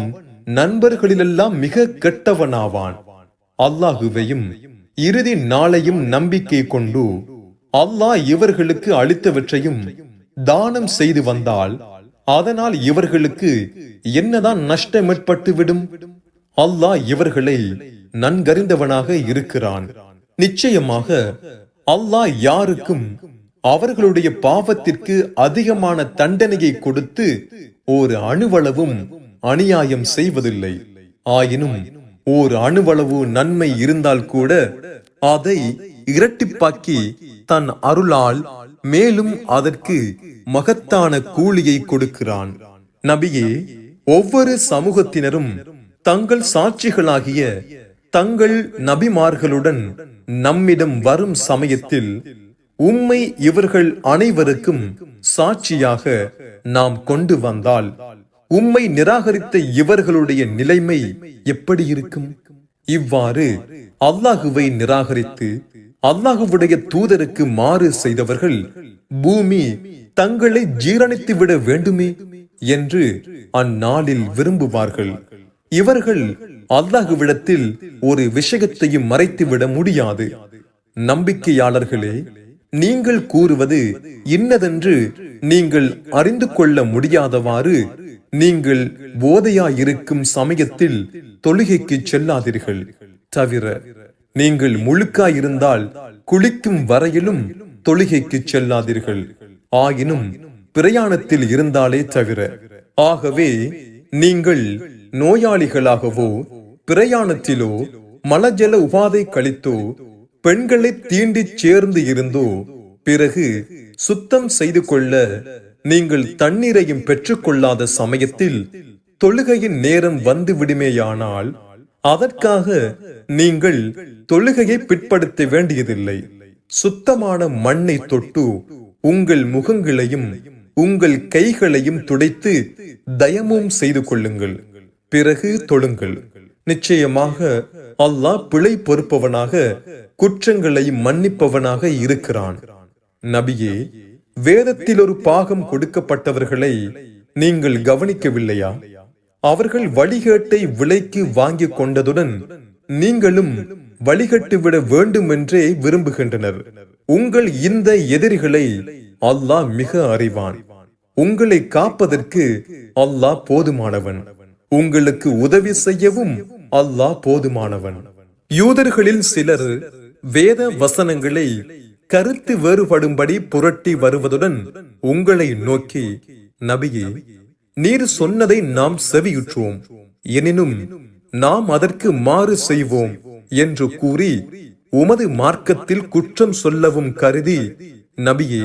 நண்பர்களிலெல்லாம் மிக கெட்டவனாவான். அல்லாஹுவையும் இறுதி நாளையும் நம்பிக்கை கொண்டு அல்லாஹ் இவர்களுக்கு அளித்தவற்றையும் தானம் செய்து வந்தால் அதனால் இவர்களுக்கு என்னதான் நஷ்டம் ஏற்பட்டு விடும்? அல்லாஹ் இவர்களை நன்கறிந்தவனாக இருக்கிறான். நிச்சயமாக அல்லாஹ் யாருக்கும் அவர்களுடைய பாவத்திற்கு அதிகமான தண்டனையை கொடுத்து ஒரு அணுவளவும் அநியாயம் செய்வதில்லை. ஆயினும் ஓர் அணுவளவு நன்மை இருந்தால் கூட அதை இரட்டிப்பாக்கி தன் அருளால் மேலும் அதற்கு மகத்தான கூலியை கொடுக்கிறான். நபியே, ஒவ்வொரு சமூகத்தினரும் தங்கள் சாட்சிகளாகிய தங்கள் நபிமார்களுடன் நம்மிடம் வரும் சமயத்தில் உம்மை இவர்கள் அனைவருக்கும் சாட்சியாக நாம் கொண்டு வந்தால் உம்மை நிராகரித்த இவர்களுடைய நிலைமை எப்படி இருக்கும்? இவ்வாறு அல்லாஹுவை நிராகரித்து அல்லாஹுவுடைய தூதருக்கு மாறு செய்தவர்கள் பூமி தங்களை ஜீரணித்து விட வேண்டுமே என்று அந்நாளில் விரும்புவார்கள். இவர்கள் அல்லாஹுவிடத்தில் ஒரு விஷயத்தையும் மறைத்துவிட முடியாது. நம்பிக்கையாளர்களே, நீங்கள் கூறுவது இன்னதென்று நீங்கள் அறிந்து கொள்ள முடியாதவாறு நீங்கள் போதையாயிருக்கும் சமயத்தில் தொழுகைக்கு செல்லாதீர்கள். தவிர நீங்கள் முழுக்காயிருந்தால் குளிக்கும் வரையிலும் தொழுகைக்கு செல்லாதீர்கள். ஆயினும் பிரயாணத்தில் இருந்தாலே தவிர. ஆகவே நீங்கள் நோயாளிகளாகவோ பிரயாணத்திலோ மலஜல உபாதை கழித்தோ பெண்களை தீண்டி சேர்ந்து இருந்தோ பிறகு சுத்தம் செய்து கொள்ள நீங்கள் தண்ணீரையும் பெற்றுக் கொள்ளாத சமயத்தில் தொழுகையின் நேரம் வந்து விடுமேயானால் அதற்காக நீங்கள் தொழுகையை பிற்படுத்த வேண்டியதில்லை. சுத்தமான மண்ணை தொட்டு உங்கள் முகங்களையும் உங்கள் கைகளையும் துடைத்து தயமும் செய்து கொள்ளுங்கள். பிறகு தொழுங்கள். நிச்சயமாக அல்லாஹ் பிழை பொறுப்பவனாக குற்றங்களை மன்னிப்பவனாக இருக்கிறான். நபியே, வேதத்தில் ஒரு பாகம் கொடுக்கப்பட்டவர்களை நீங்கள் கவனிக்கவில்லையா? அவர்கள் வழிகேட்டை விலைக்கு வாங்கி கொண்டதுடன் நீங்களும் வழிகட்டுவிட வேண்டும் என்றே விரும்புகின்றனர். உங்கள் இந்த எதிரிகளை அல்லாஹ் மிக அறிவான். உங்களை காப்பதற்கு அல்லாஹ் போதுமானவன். உங்களுக்கு உதவி செய்யவும் அல்லாஹ் போதுமானவன். யூதர்களில் சிலர் வேத வசனங்களை கருத்து வேறுபடும்படி புரட்டி வருவதுடன் உங்களை நோக்கி, நபியே, நீர் சொன்னதை நாம் செவியுற்றோம், எனினும் நாம் அதற்கு மாறு செய்வோம் என்று கூறி உமது மார்க்கத்தில் குற்றம் சொல்லவும் கருதி, நபியே,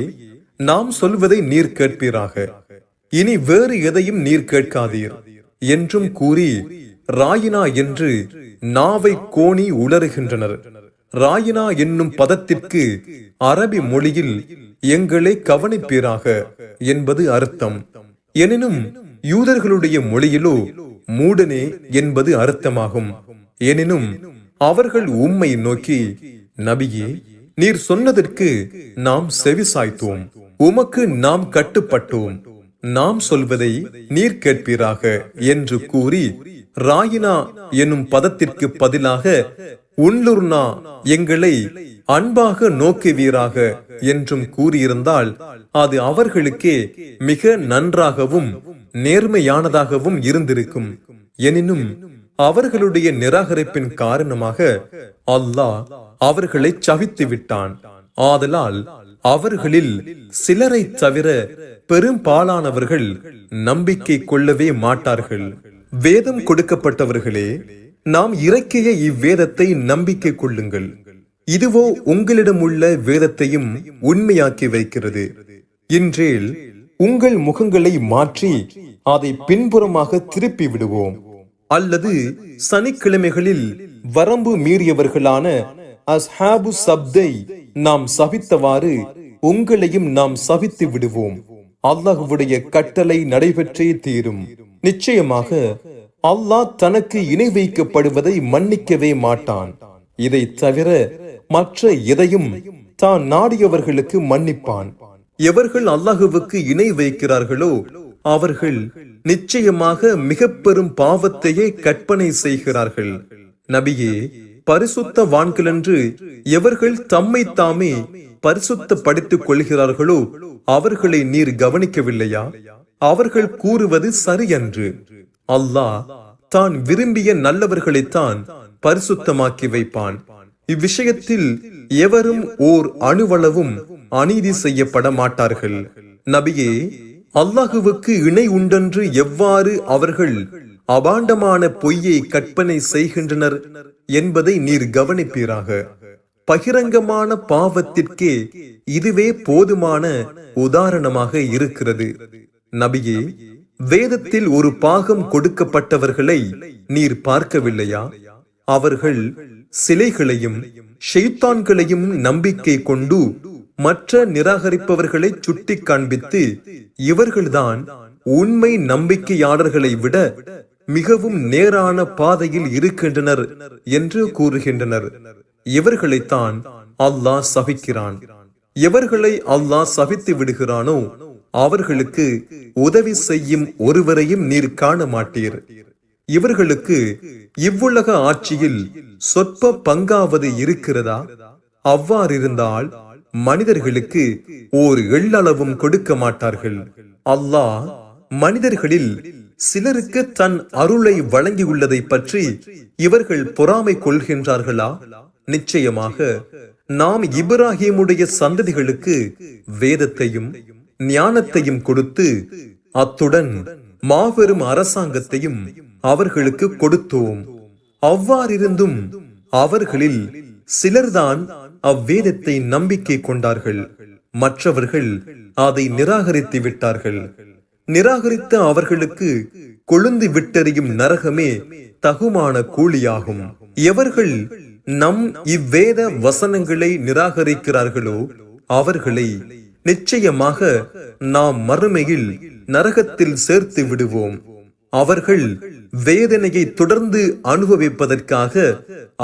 நாம் சொல்வதை நீர் கேட்பீராக, இனி வேறு எதையும் நீர் கேட்காதீர் என்றும் கூறி ராயினா என்று நாவை கோணி உளறுகின்றனர். ராயினா என்னும் பதத்திற்கு அரபி மொழியில் எங்களை கவனிப்பீராக என்பது அர்த்தம். எனினும் யூதர்களுடைய மொழியிலோ மூடனே என்பது அர்த்தமாகும். எனினும் அவர்கள் உம்மை நோக்கி, நபியே, நீர் சொன்னதற்கு நாம் செவிசாய்த்தோம், உமக்கு நாம் கட்டுப்பட்டோம், நாம் சொல்வதை நீர் கேட்பீராக என்று கூறி ராயினா எனும் பதத்திற்கு பதிலாக உன்லுர்னா, எங்களை அன்பாக நோக்குவீராக என்றும் கூறியிருந்தால் அது அவர்களுக்கே மிக நன்றாகவும் நேர்மையானதாகவும் இருந்திருக்கும். எனினும் அவர்களுடைய நிராகரிப்பின் காரணமாக அல்லாஹ் அவர்களை சவித்து விட்டான். ஆதலால் அவர்களில் சிலரை தவிர பெரும்பாலானவர்கள் நம்பிக்கை கொள்ளவே மாட்டார்கள். வேதம் கொடுக்கப்பட்டவர்களே, நாம் இறக்கிய இவ்வேதத்தை நம்பிக்கை கொள்ளுங்கள். இதுவோ உங்களிடம் உள்ள வேதத்தையும் உண்மையாக்கி வைக்கிறது. இன்றேல் உங்கள் முகங்களை மாற்றி அதை பின்புறமாக திருப்பி விடுவோம். அல்லது சனிக்கிழமைகளில் வரம்பு மீறியவர்களான அஸ்ஹாபு சப்தை நாம் சபித்தவாறு உங்களையும் நாம் சபித்து விடுவோம். அல்லாஹ்வுடைய கட்டளை நடைபெற்றே தீரும். நிச்சயமாக அல்லாஹ் தனக்கு இணை வைக்கப்படுவதை மன்னிக்கவே மாட்டான். இதை தவிர மற்ற எதையும் தான் நாடியவர்களுக்கு மன்னிப்பான். எவர்கள் அல்லாஹுவுக்கு இணை வைக்கிறார்களோ அவர்கள் நிச்சயமாக மிக பெரும் பாவத்தையே கற்பனை செய்கிறார்கள். நபியே, பரிசுத்தவான்கள் என்று எவர்கள் தம்மை தாமே பரிசுத்தப்படுத்திக் கொள்கிறார்களோ அவர்களை நீர் கவனிக்கவில்லையா? அவர்கள் கூறுவது சரியன்று. அல்லாஹ் தான் விரும்பிய நல்லவர்களைத்தான் பரிசுத்தமாக்கி வைப்பான். இவ்விஷயத்தில் எவரும் ஓர் அணுவளவும் அநீதி செய்யப்பட மாட்டார்கள். நபியே, அல்லாஹுவுக்கு இணை உண்டென்று எவ்வாறு அவர்கள் அபாண்டமான பொய்யை கற்பனை செய்கின்றனர் என்பதை நீர் கவனிப்பீராக. பகிரங்கமான பாவத்திற்கே இதுவே போதுமான உதாரணமாக இருக்கிறது. நபியே, வேதத்தில் ஒரு பாகம் கொடுக்கப்பட்டவர்களை நீர் பார்க்கவில்லையா? அவர்கள் சிலைகளையும் ஷைத்தான்களையும் நம்பிக்கை கொண்டு மற்ற நிராகரிப்பவர்களை சுட்டி காண்பித்து இவர்கள்தான் உண்மை நம்பிக்கையாளர்களை விட மிகவும் நேரான பாதையில் இருக்கின்றனர் என்று கூறுகின்றனர். இவர்களைத்தான் அல்லாஹ் சபிக்கிறான். எவர்களை அல்லாஹ் சபித்து விடுகிறானோ அவர்களுக்கு உதவி செய்யும் ஒருவரையும் நீர் காண மாட்டீர். இவர்களுக்கு இவ்வுலக ஆட்சியில் சொற்ப பங்காவது இருக்கிறதா? அவ்வாறிருந்தால் மனிதர்களுக்கு ஓர் எள்ளளவும் கொடுக்க மாட்டார்கள். அல்லாஹ் மனிதர்களில் சிலருக்கு தன் அருளை வழங்கியுள்ளதை பற்றி இவர்கள் பொறாமை கொள்கின்றார்களா? நிச்சயமாக நாம் இப்ராஹிமுடைய சந்ததிகளுக்கு வேதத்தையும் ஞானத்தையும் கொடுத்து அத்துடன் மாபெரும் அரசாங்கத்தையும் அவர்களுக்கு கொடுத்தோம். அவ்வாறிருந்தும் அவர்களில் சிலர்தான் அவ்வேதத்தை நம்பிக்கை கொண்டார்கள். மற்றவர்கள் அதை நிராகரித்து விட்டார்கள். நிராகரித்த அவர்களுக்கு கொழுந்து விட்டெறியும் நரகமே தகுமான கூலியாகும். எவர்கள் நம் இவ்வேத வசனங்களை நிராகரிக்கிறார்களோ அவர்களை நிச்சயமாக நாம் மறுமையில் நரகத்தில் சேர்த்து விடுவோம். அவர்கள் வேதனையை தொடர்ந்து அனுபவிப்பதற்காக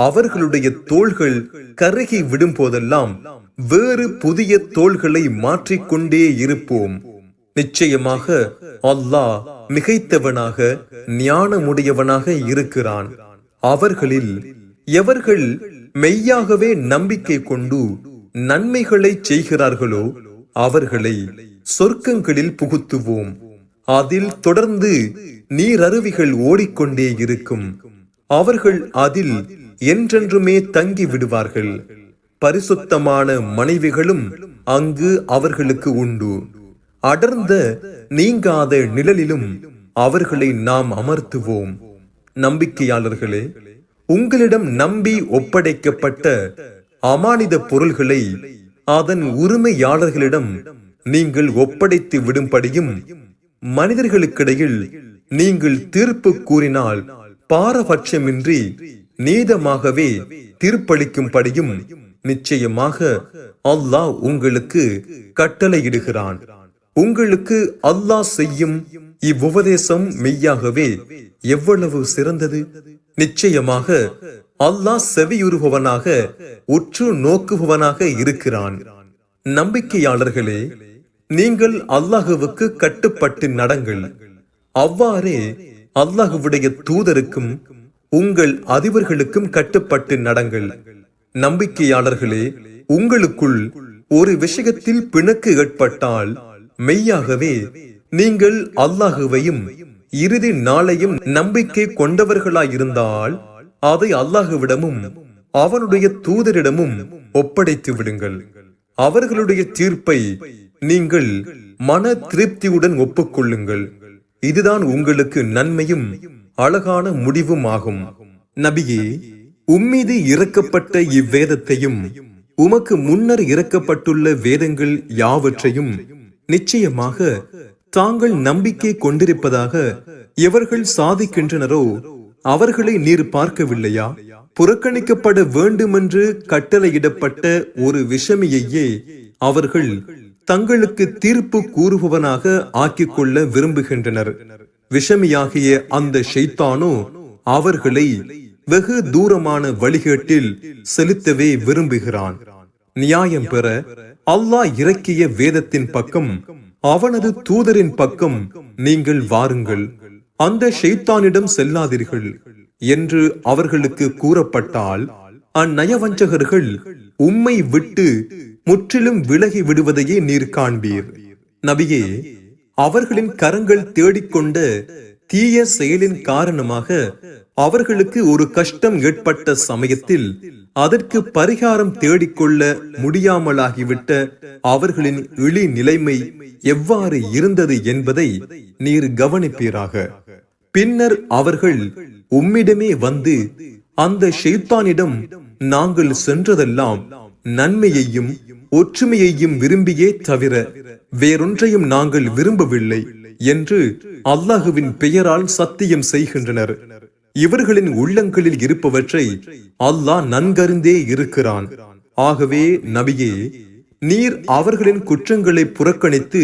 அவர்களுடைய தோள்கள் கருகி விடும் போதெல்லாம் வேறு புதிய தோள்களை மாற்றிக்கொண்டே இருப்போம். நிச்சயமாக அல்லாஹ் மிகைத்தவனாக ஞானமுடையவனாக இருக்கிறான். அவர்களில் எவர்கள் மெய்யாகவே நம்பிக்கை கொண்டு நன்மைகளை செய்கிறார்களோ அவர்களை சொர்க்கங்களில் புகுத்துவோம். அதில் தொடர்ந்து நீரருவிகள் ஓடிக்கொண்டே இருக்கும். அவர்கள் அதில் என்றென்றுமே தங்கி விடுவார்கள். பரிசுத்தமான மனைவிகளும் அங்கு அவர்களுக்கு உண்டு. அடர்ந்த நீங்காத நிழலிலும் அவர்களை நாம் அமர்த்துவோம். நம்பிக்கையாளர்களே, உங்களிடம் நம்பி ஒப்படைக்கப்பட்ட அமானித பொருள்களை அதன் உரிமையாளர்களிடம் நீங்கள் ஒப்படைத்து விடும்படியும் மனிதர்களுக்கிடையில் நீங்கள் தீர்ப்பு கூறினால் பாரபட்சமின்றி நீதமாகவே தீர்ப்பளிக்கும்படியும் நிச்சயமாக அல்லாஹ் உங்களுக்கு கட்டளையிடுகிறான். உங்களுக்கு அல்லாஹ் செய்யும் இவ்வுபதேசம் மெய்யாகவே எவ்வளவு சிறந்தது! நிச்சயமாக அல்லாஹ் செவியுறுபவனாக உற்று நோக்குபவனாக இருக்கிறான். நம்பிக்கையாளர்களே, நீங்கள் அல்லாஹுவுக்கு கட்டுப்பட்டு நடங்கள். அவ்வாறே அல்லாஹுவுடைய தூதருக்கும் உங்கள் அதிபர்களுக்கும் கட்டுப்பட்டு நடங்கள். நம்பிக்கையாளர்களே, உங்களுக்குள் ஒரு விஷயத்தில் பிணக்கு ஏற்பட்டால் மெய்யாகவே நீங்கள் அல்லாஹுவையும் இறுதி நாளையும் நம்பிக்கை கொண்டவர்களாயிருந்தால் அதை அல்லாஹுவிடமும் அவனுடைய தூதரிடமும் ஒப்படைத்து விடுங்கள். அவர்களுடைய தீர்ப்பை நீங்கள் மன திருப்தியுடன் ஒப்புக்கொள்ளுங்கள். இதுதான் உங்களுக்கு நன்மையும் அழகான முடிவும் ஆகும். நபியே, உம்மீது இறக்கப்பட்ட இவ்வேதத்தையும் உமக்கு முன்னர் இறக்கப்பட்டுள்ள வேதங்கள் யாவற்றையும் நிச்சயமாக தாங்கள் நம்பிக்கை கொண்டிருப்பதாக எவர்கள் சாதிக்கின்றனரோ அவர்களை நீர் பார்க்கவில்லையா? புறக்கணிக்கப்பட வேண்டுமென்று கட்டளையிடப்பட்ட ஒரு விஷமியையே அவர்கள் தங்களுக்கு தீர்ப்பு கூறுபவனாக ஆக்கிக் கொள்ள விரும்புகின்றனர். விஷமியாகிய அந்த ஷைத்தானோ அவர்களை வெகு தூரமான வழிகேட்டில் செலுத்தவே விரும்புகிறான். நியாயம் பெற அல்லாஹ் இறக்கிய வேதத்தின் பக்கம் அவனது தூதரின் பக்கம் நீங்கள் வாருங்கள், அந்த ஷைத்தானிடம் செல்லாதீர்கள் என்று அவர்களுக்கு கூறப்பட்டால் அந்நயவஞ்சகர்கள் உம்மை விட்டு முற்றிலும் விலகி விடுவதையே நீர் காண்பீர். நபியே, அவர்களின் கரங்கள் தேடிக்கொண்ட தீய செயலின் காரணமாக அவர்களுக்கு ஒரு கஷ்டம் ஏற்பட்ட சமயத்தில் அதற்கு பரிகாரம் தேடிக்கொள்ள முடியாமலாகிவிட்ட அவர்களின் இழி நிலைமை எவ்வாறு இருந்தது என்பதை நீர் கவனிப்பீராக. பின்னர் அவர்கள் உம்மிடமே வந்து அந்த ஷைத்தானிடம் நாங்கள் சென்றதெல்லாம் நன்மையையும் ஒற்றுமையையும் விரும்பியே தவிர வேறொன்றையும் நாங்கள் விரும்பவில்லை என்று அல்லாஹுவின் பெயரால் சத்தியம் செய்கின்றனர். இவர்களின் உள்ளங்களில் இருப்பவற்றை அல்லாஹ் நன்கறிந்தே இருக்கிறான். ஆகவே நபியே, நீர் அவர்களின் குற்றங்களை புறக்கணித்து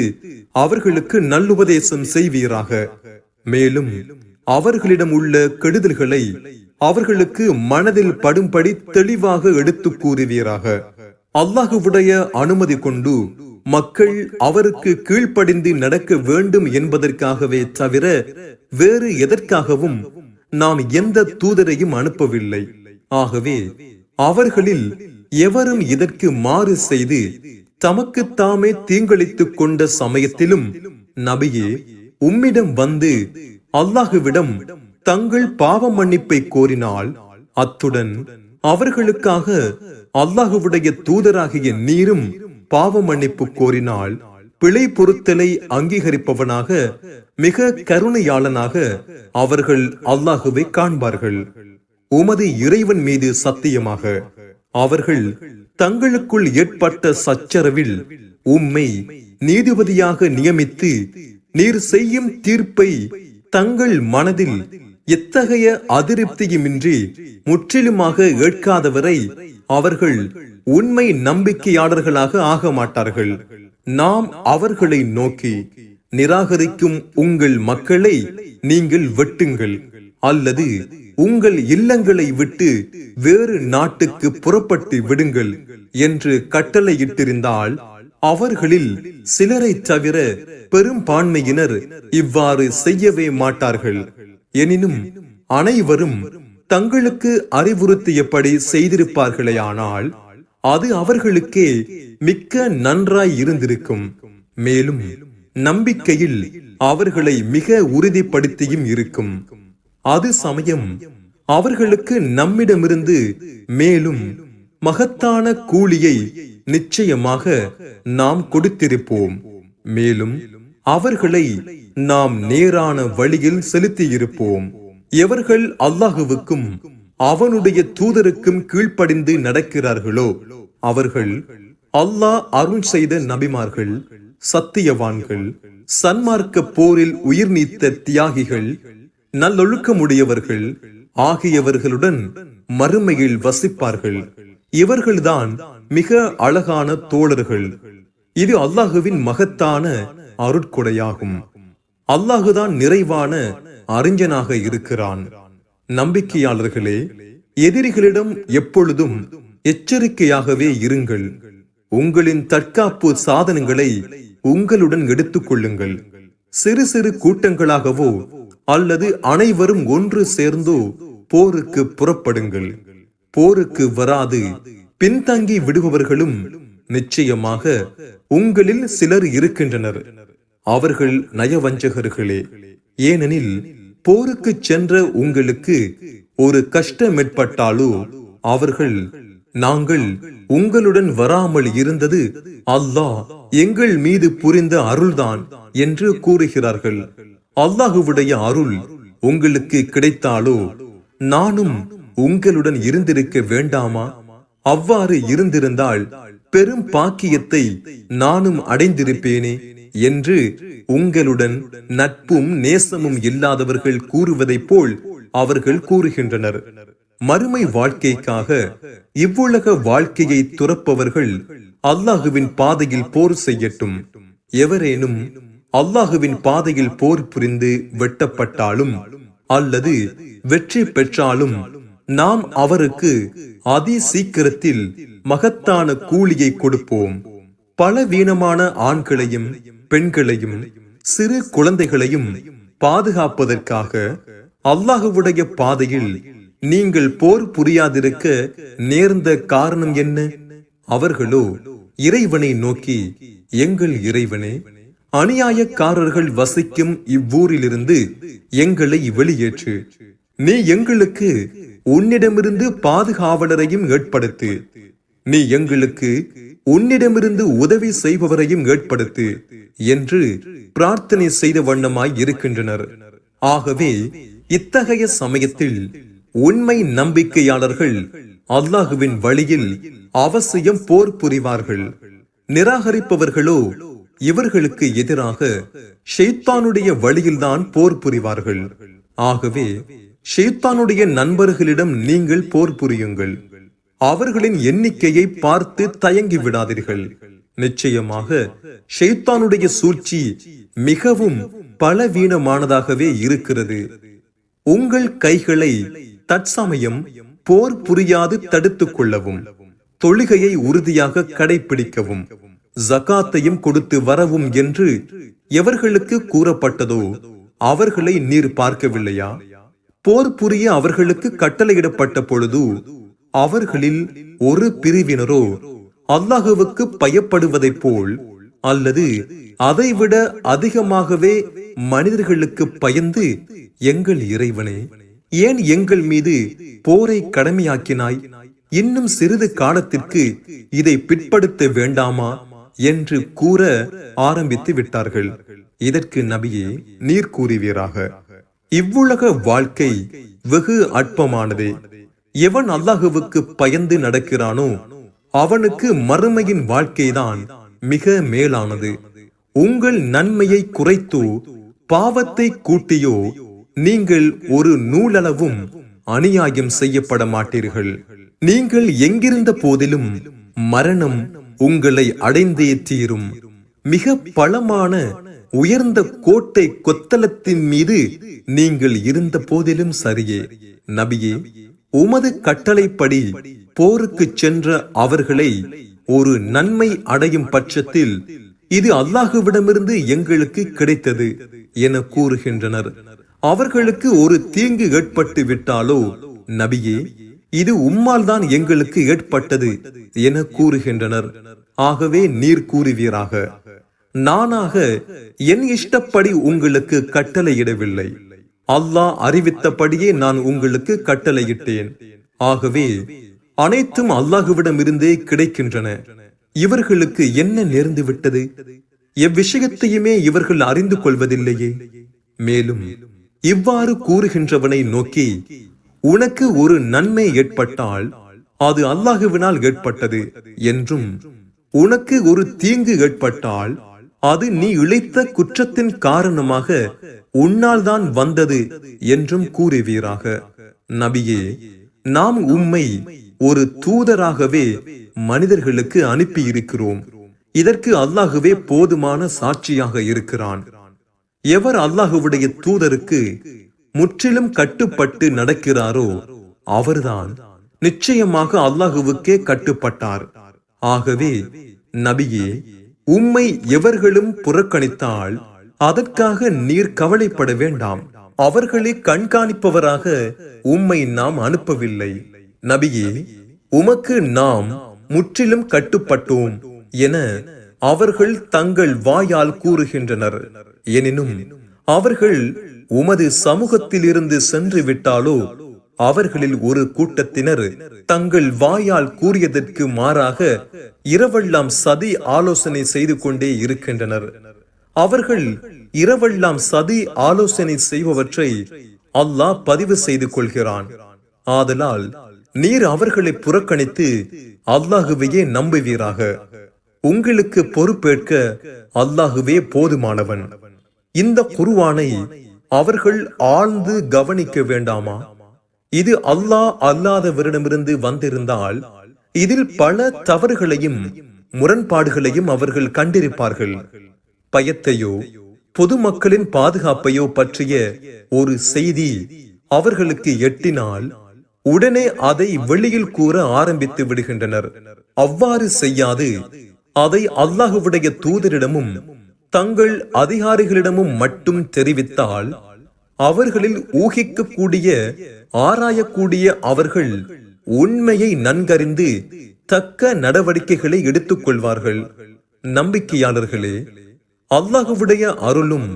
அவர்களுக்கு நல்லுபதேசம் செய்வீராக. மேலும் அவர்களிடம் உள்ள கெடுதல்களை அவர்களுக்கு மனதில் படும்படி தெளிவாக எடுத்து கூறுவீராக. அல்லாஹுவுடைய அனுமதி கொண்டு மக்கள் அவருக்கு கீழ்ப்படிந்து நடக்க வேண்டும் என்பதற்காகவே தவிர வேறு எதற்காகவும் நாம் எந்த தூதரையும் அனுப்பவில்லை. ஆகவே அவர்களில் எவரும் இதற்கு மாறு செய்து தமக்கு தாமே தீங்களித்துக் கொண்ட சமயத்திலும் நபியே, உம்மிடம் வந்து அல்லாஹுவிடம் தங்கள் பாவ மன்னிப்பை கோரினால், அத்துடன் அவர்களுக்காக அல்லாஹுவுடைய தூதராகிய நீரும் பாவ மன்னிப்பு கோரினால், பிழை பொறுத்தலை அங்கீகரிப்பவனாக மிக கருணையாளனாக அவர்கள் அல்லாஹுவை காண்பார்கள். உமது இறைவன் மீது சத்தியமாக அவர்கள் தங்களுக்குள் ஏற்பட்ட சச்சரவில் உம்மை நீதிபதியாக நியமித்து நீர் செய்யும் தீர்ப்பை தங்கள் மனதில் எத்தகைய அதிருப்தியுமின்றி முற்றிலுமாக ஏற்காதவரை அவர்கள் உண்மை நம்பிக்கையாளர்களாக ஆக மாட்டார்கள். நாம் அவர்களை நோக்கி, நிராகரிக்கும் உங்கள் மக்களை நீங்கள் வெட்டுங்கள் அல்லது உங்கள் இல்லங்களை விட்டு வேறு நாட்டுக்கு புறப்பட்டு விடுங்கள் என்று கட்டளையிட்டிருந்தால், அவர்களில் சிலரை தவிர பெரும்பான்மையினர் இவ்வாறு செய்யவே மாட்டார்கள். எனினும் அனைவரும் தங்களுக்கு அறிவுறுத்தியபடி செய்திருப்பார்களேயானால் அது அவர்களுக்கே மிக்க நன்றாய் இருந்திருக்கும். மேலும் நம்பிக்கையில் அவர்களை மிக உறுதிப்படுத்தியும் இருக்கும். அது சமயம் அவர்களுக்கு நம்மிடமிருந்து மேலும் மகத்தான கூலியை நிச்சயமாக நாம் கொடுத்திருப்போம். மேலும் அவர்களை நாம் நேரான வழியில் செலுத்தியிருப்போம். எவர்கள் அல்லாஹுவுக்கும் அவனுடைய தூதருக்கும் கீழ்ப்படிந்து நடக்கிறார்களோ அவர்கள் அல்லாஹ் அருள் செய்த நபிமார்கள், சத்தியவான்கள், சன்மார்க்க போரில் உயிர் நீத்த தியாகிகள், நல்லொழுக்கமுடையவர்கள் ஆகியவர்களுடன் மறுமையில் வசிப்பார்கள். இவர்கள்தான் மிக அழகான தோழர்கள். இது அல்லாஹுவின் மகத்தான அருட்கொடையாகும். அல்லாஹுதான் நிறைவான அறிஞனாக இருக்கிறான். நம்பிக்கையாளர்களே, எதிரிகளிடம் எப்பொழுதும் எச்சரிக்கையாகவே இருங்கள். உங்களின் தற்காப்பு சாதனங்களை உங்களுடன் எடுத்துக் கொள்ளுங்கள். சிறு சிறு கூட்டங்களாகவோ அல்லது அனைவரும் ஒன்று சேர்ந்தோ போருக்கு புறப்படுங்கள். போருக்கு வராது பின்தங்கி விடுபவர்களும் நிச்சயமாக உங்களில் சிலர் இருக்கின்றனர். அவர்கள் நயவஞ்சகர்களே. ஏனெனில் போருக்கு சென்ற உங்களுக்கு ஒரு கஷ்டம் ஏற்பட்டாலோ அவர்கள், நாங்கள் உங்களுடன் வராமல் இருந்தது அல்லாஹ் எங்கள் மீது புரிந்த அருள்தான் என்று கூறுகிறார்கள். அல்லாஹுவுடைய அருள் உங்களுக்கு கிடைத்தாலோ நானும் உங்களுடன் இருந்திருக்க வேண்டாமா? அவ்வாறு இருந்திருந்தால் பெரும் பாக்கியத்தை நானும் அடைந்திருப்பேனே என்று உங்களுடன் நட்பும் நேசமும் இல்லாதவர்கள் கூறுவதைப் போல் அவர்கள் கூறுகின்றனர். மறுமை வாழ்க்கைக்காக இவ்வுலக வாழ்க்கையை துறப்பவர்கள் அல்லாஹுவின் பாதையில் போர் செய்யட்டும். எவரேனும் அல்லாஹுவின் பாதையில் போர் புரிந்து வெட்டப்பட்டாலும் அல்லது வெற்றி பெற்றாலும் நாம் அவருக்கு அதி சீக்கிரத்தில் மகத்தான கூலியை கொடுப்போம். பலவீனமான ஆண்களையும் பெண்களையும் சிறு குழந்தைகளையும் பாதுகாப்பதற்காக அல்லாஹுவுடைய பாதையில் நீங்கள் போர் புரியாதிருக்க நேர்ந்த காரணம் என்ன? அவர்களோ இறைவனை நோக்கி, எங்கள் இறைவனே, அநியாயக்காரர்கள் வசிக்கும் இவ்வூரிலிருந்து எங்களை வெளியேற்று. நீ எங்களுக்கு உன்னிடமிருந்து பாதுகாவலரையும் ஏற்படுத்து. நீ எங்களுக்கு உன்னிடமிருந்து உதவி செய்பவரையும் ஏற்படுத்து என்று பிரார்த்தனை செய்த வண்ணமாய் இருக்கின்றனர். ஆகவே இத்தகைய சமயத்தில் உண்மை நம்பிக்கையாளர்கள் அல்லாஹுவின் வழியில் அவசியம் போர் புரிவார்கள். நிராகரிப்பவர்களோ இவர்களுக்கு எதிராக ஷைத்தானுடைய வழியில்தான் போர் புரிவார்கள். ஆகவே ஷைத்தானுடைய நண்பர்களிடம் நீங்கள் போர் புரியுங்கள். அவர்களின் எண்ணிக்கையை பார்த்து தயங்கி விடாதீர்கள். நிச்சயமாக ஷைத்தானுடைய சூழ்ச்சி மிகவும் பலவீனமானதாகவே இருக்கிறது. உங்கள் கைகளை தற்சமயம் போர் புரியாது தடுத்துக் கொள்ளவும், தொழுகையை உறுதியாக கடைபிடிக்கவும், ஜகாத்தையும் கொடுத்து வரவும் என்று எவர்களுக்கு கூறப்பட்டதோ அவர்களை நீர் பார்க்கவில்லையா? போர் புரிய அவர்களுக்கு கட்டளையிடப்பட்ட பொழுது அவர்களில் ஒரு பிரிவினரோ அல்லாஹுவுக்கு பயப்படுவதைப் போல் அல்லது அதைவிட அதிகமாகவே மனிதர்களுக்கு பயந்து, எங்கள் இறைவனே, ஏன் எங்கள் மீது போரை கடமையாக்கினாய்? இன்னும் சிறிது காலத்திற்கு இதை பிற்படுத்த வேண்டாமா என்று கூற ஆரம்பித்து விட்டார்கள். இதற்கு நபியே நீர் கூறுவீராக, இவ்வுலக வாழ்க்கை வெகு அற்பமானதே. எவன் அல்லாஹுவுக்கு பயந்து நடக்கிறானோ அவனுக்கு மறுமையின் வாழ்க்கைதான் மிக மேலானது. உங்கள் நன்மையை குறைத்தோ பாவத்தை கூட்டியோ நீங்கள் ஒரு நூலளவும் அநியாயம் செய்யப்பட மாட்டீர்கள். நீங்கள் எங்கிருந்த போதிலும் மரணம் உங்களை அடைந்தே தீரும். மிக பலமான உயர்ந்த கோட்டை கொத்தளத்தின் மீது நீங்கள் இருந்த போதிலும் சரியே. நபியே, உமது கட்டளைப்படி போருக்கு சென்ற அவர்களை ஒரு நன்மை அடையும் பட்சத்தில் இது அல்லாஹுவிடமிருந்து எங்களுக்கு கிடைத்தது என கூறுகின்றனர். அவர்களுக்கு ஒரு தீங்கு ஏற்பட்டு விட்டாலோ நபியே, இது உம்மால் தான் எங்களுக்கு ஏற்பட்டது என கூறுகின்றனர். ஆகவே நீர் கூறுவீராக, நானாக என் இஷ்டப்படி உங்களுக்கு கட்டளையிடவில்லை. அல்லாஹ் அறிவித்தபடியே நான் உங்களுக்கு கட்டளையிட்டேன். ஆகவே அனைத்தும் அல்லாஹுவிடமிருந்தே கிடைக்கின்றன. இவர்களுக்கு என்ன நேர்ந்து விட்டது? எவ்விஷயத்தையுமே இவர்கள் அறிந்து கொள்வதில்லையே. மேலும் இவ்வாறு கூறுகின்றவனை நோக்கி, உனக்கு ஒரு நன்மை ஏற்பட்டால் அது அல்லாஹுவினால் ஏற்பட்டது என்றும், உனக்கு ஒரு தீங்கு ஏற்பட்டால் அது நீ இழைத்த குற்றத்தின் காரணமாக உன்னால் தான் வந்தது என்றும் கூறுவீராக. நபியே, நாம் உம்மை ஒரு தூதராகவே மனிதர்களுக்கு அனுப்பி இருக்கிறோம். இதற்கு அல்லாஹுவே போதுமான சாட்சியாக இருக்கிறான். எவர் அல்லாஹுவுடைய தூதருக்கு முற்றிலும் கட்டுப்பட்டு நடக்கிறாரோ அவர்தான் நிச்சயமாக அல்லாஹுவுக்கே கட்டுப்பட்டார். ஆகவே நபியே, உம்மை எவர்களும் புறக்கணித்தால் அதற்காக நீர் கவலைப்பட வேண்டாம். அவர்களை கண்காணிப்பவராக உம்மை நாம் அனுப்பவில்லை. நபியே, உமக்கு நாம் முற்றிலும் கட்டுப்பட்டோம் என அவர்கள் தங்கள் வாயால் கூறுகின்றனர். எனினும் அவர்கள் உமது சமூகத்தில் இருந்து சென்று விட்டாலோ அவர்களில் ஒரு கூட்டத்தினர் தங்கள் வாயால் கூறியதற்கு மாறாக இரவெல்லாம் சதி ஆலோசனை செய்து கொண்டே இருக்கின்றனர். அவர்கள் இரவெல்லாம் சதி ஆலோசனை செய்பவற்றை அல்லாஹ் பதிவு செய்து கொள்கிறான். ஆதலால் நீர் அவர்களை புறக்கணித்து அல்லாஹுவையே நம்புவீராக. உங்களுக்கு பொறுப்பேற்க அல்லாஹுவே போதுமானவன். இந்த குர்ஆனை அவர்கள் ஆழ்ந்து கவனிக்க வேண்டாமா? இது அல்லாஹ் அல்லாதவரிடமிருந்து வந்திருந்தால் இதில் பல தவறுகளையும் முரண்பாடுகளையும் அவர்கள் கண்டிருப்பார்கள். பயத்தையோ பொதுமக்களின் பாதுகாப்பையோ பற்றிய ஒரு செய்தி அவர்களுக்கு எட்டினால் உடனே அதை வெளியில் கூற ஆரம்பித்து விடுகின்றனர். அவ்வாறு செய்யாது அதை அல்லாஹுவுடைய தூதரிடமும் தங்கள் அதிகாரிகளிடமும் மட்டும் தெரிவித்தால் அவர்களில் ஊகிக்கக்கூடிய ஆராயக்கூடிய அவர்கள் உண்மையை நன்கறிந்து தக்க நடவடிக்கைகளை எடுத்துக் கொள்வார்கள். நம்பிக்கையாளர்களே, அல்லாஹுவுடைய அருளும்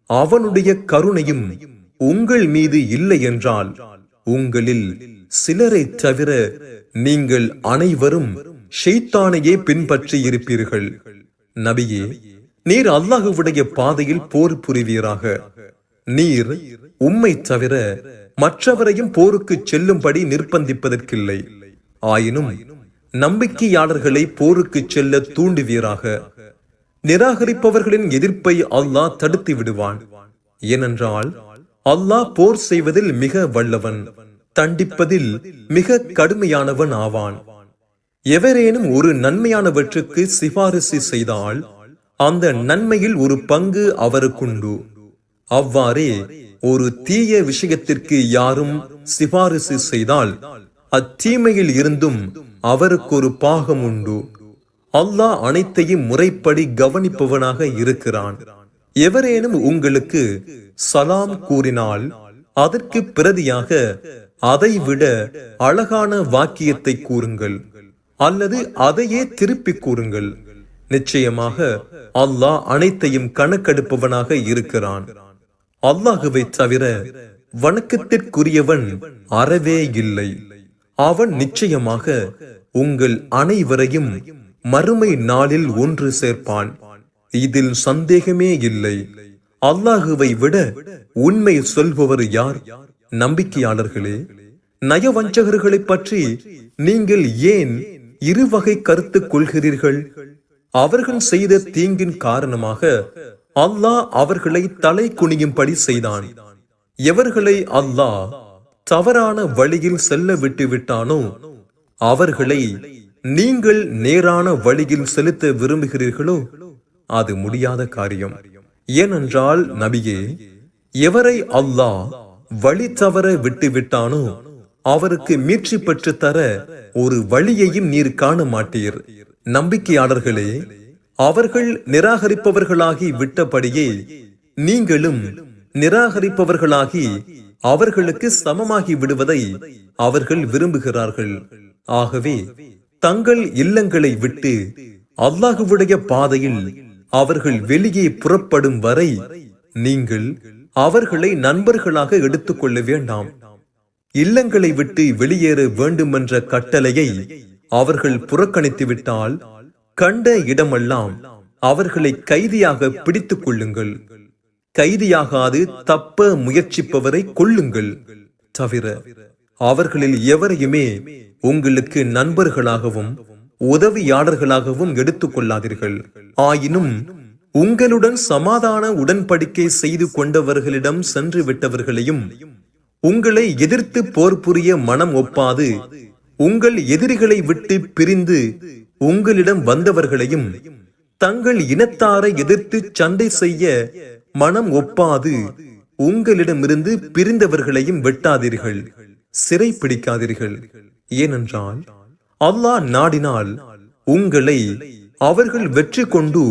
அவனுடைய கருணையும் உங்கள் மீது இல்லை என்றால் உங்களில் சிலரை தவிர நீங்கள் அனைவரும் ஷைத்தானையே பின்பற்றி இருப்பீர்கள். நபியே, நீர் அல்லாஹுவுடைய பாதையில் போர் புரிவீராக. நீர் உம்மை தவிர மற்றவரையும் போருக்கு செல்லும்படி நிர்பந்திப்பதற்கில்லை. ஆயினும் நம்பிக்கையாளர்களை போருக்கு செல்ல தூண்டுவீராக. நிராகரிப்பவர்களின் எதிர்ப்பை அல்லாஹ் தடுத்து விடுவான். ஏனென்றால் அல்லாஹ் போர் செய்வதில் மிக வல்லவன், தண்டிப்பதில் மிக கடுமையானவன் ஆவான். எவரேனும் ஒரு நன்மையானவற்றுக்கு சிபாரிசு செய்தால் அந்த நன்மையில் ஒரு பங்கு அவருக்குண்டு. அவ்வாறே ஒரு தீய விஷயத்திற்கு யாரும் சிபாரிசு செய்தால் அத்தீமையில் இருந்தும் அவருக்கு ஒரு பாகம் உண்டு. அல்லாஹ் அனைத்தையும் முறைப்படி கவனிப்பவனாக இருக்கிறான். எவரேனும் உங்களுக்கு சலாம் கூறினால் அதற்கு பிரதியாக அதைவிட அழகான வாக்கியத்தை கூறுங்கள், அல்லது அதையே திருப்பி கூறுங்கள். நிச்சயமாக அல்லாஹ் அனைத்தையும் கணக்கெடுப்பவனாக இருக்கிறான். அல்லாஹுவை தவிர வணக்கத்திற்குரியவன் அறவே இல்லை. அவன் நிச்சயமாக உங்கள் அனைவரையும் மறுமை நாளில் ஒன்று சேர்ப்பான். இதில் சந்தேகமே இல்லை. அல்லாஹுவை விட உண்மை சொல்பவர் யார்? நம்பிக்கையாளர்களே, நயவஞ்சகர்களை பற்றி நீங்கள் ஏன் இருவகை கருத்து கொள்கிறீர்கள்? அவர்கள் செய்த தீங்கின் காரணமாக அல்லாஹ் அவர்களை தலை குனியும்படி செய்தான். எவர்களை அல்லாஹ் தவறான வழியில் செல்ல விட்டு விட்டானோ அவர்களை நீங்கள் நேரான வழியில் செலுத்த விரும்புகிறீர்களோ அது முடியாத காரியம். ஏனென்றால் நபியே, எவரை அல்லாஹ் வழி தவற விட்டு விட்டானோ அவருக்கு மீட்சி பெற்று தர ஒரு வழியையும் நீர் காண மாட்டீர். நம்பிக்கையாளர்களே, அவர்கள் நிராகரிப்பவர்களாகி விட்டபடியே நீங்களும் நிராகரிப்பவர்களாகி அவர்களுக்கு சமமாகி விடுவதை அவர்கள் விரும்புகிறார்கள். ஆகவே தங்கள் இல்லங்களை விட்டு அல்லாஹுவுடைய பாதையில் அவர்கள் வெளியே புறப்படும் வரை நீங்கள் அவர்களை நண்பர்களாக எடுத்துக்கொள்ள வேண்டாம். இல்லங்களை விட்டு வெளியேற வேண்டுமென்ற கட்டளையை அவர்கள் புறக்கணித்து விட்டால் கண்ட இடமெல்லாம் அவர்களை கைதியாக பிடித்துக் கொள்ளுங்கள். கைதியாகாது தப்ப முயற்சிப்பவரை கொள்ளுங்கள். தவிர அவர்களில் எவரையுமே உங்களுக்கு நண்பர்களாகவும் உதவியாளர்களாகவும் எடுத்துக் கொள்ளாதீர்கள். ஆயினும் உங்களுடன் சமாதான உடன்படிக்கை செய்து கொண்டவர்களிடம் சென்று விட்டவர்களையும் உங்களை எதிர்த்து போர் புரிய மனம் ஒப்பாது உங்கள் எதிரிகளை விட்டு பிரிந்து உங்களிடம் வந்தவர்களையும் தங்கள் இனத்தாரை எதிர்த்து சண்டை செய்ய மனம் ஒப்பாது உங்களிடமிருந்து பிரிந்தவர்களையும் வெட்டாதீர்கள், சிறை பிடிக்காதீர்கள். ஏனென்றால் அல்லாஹ் நாடினால் உங்களை அவர்கள் வெற்றி கொண்டு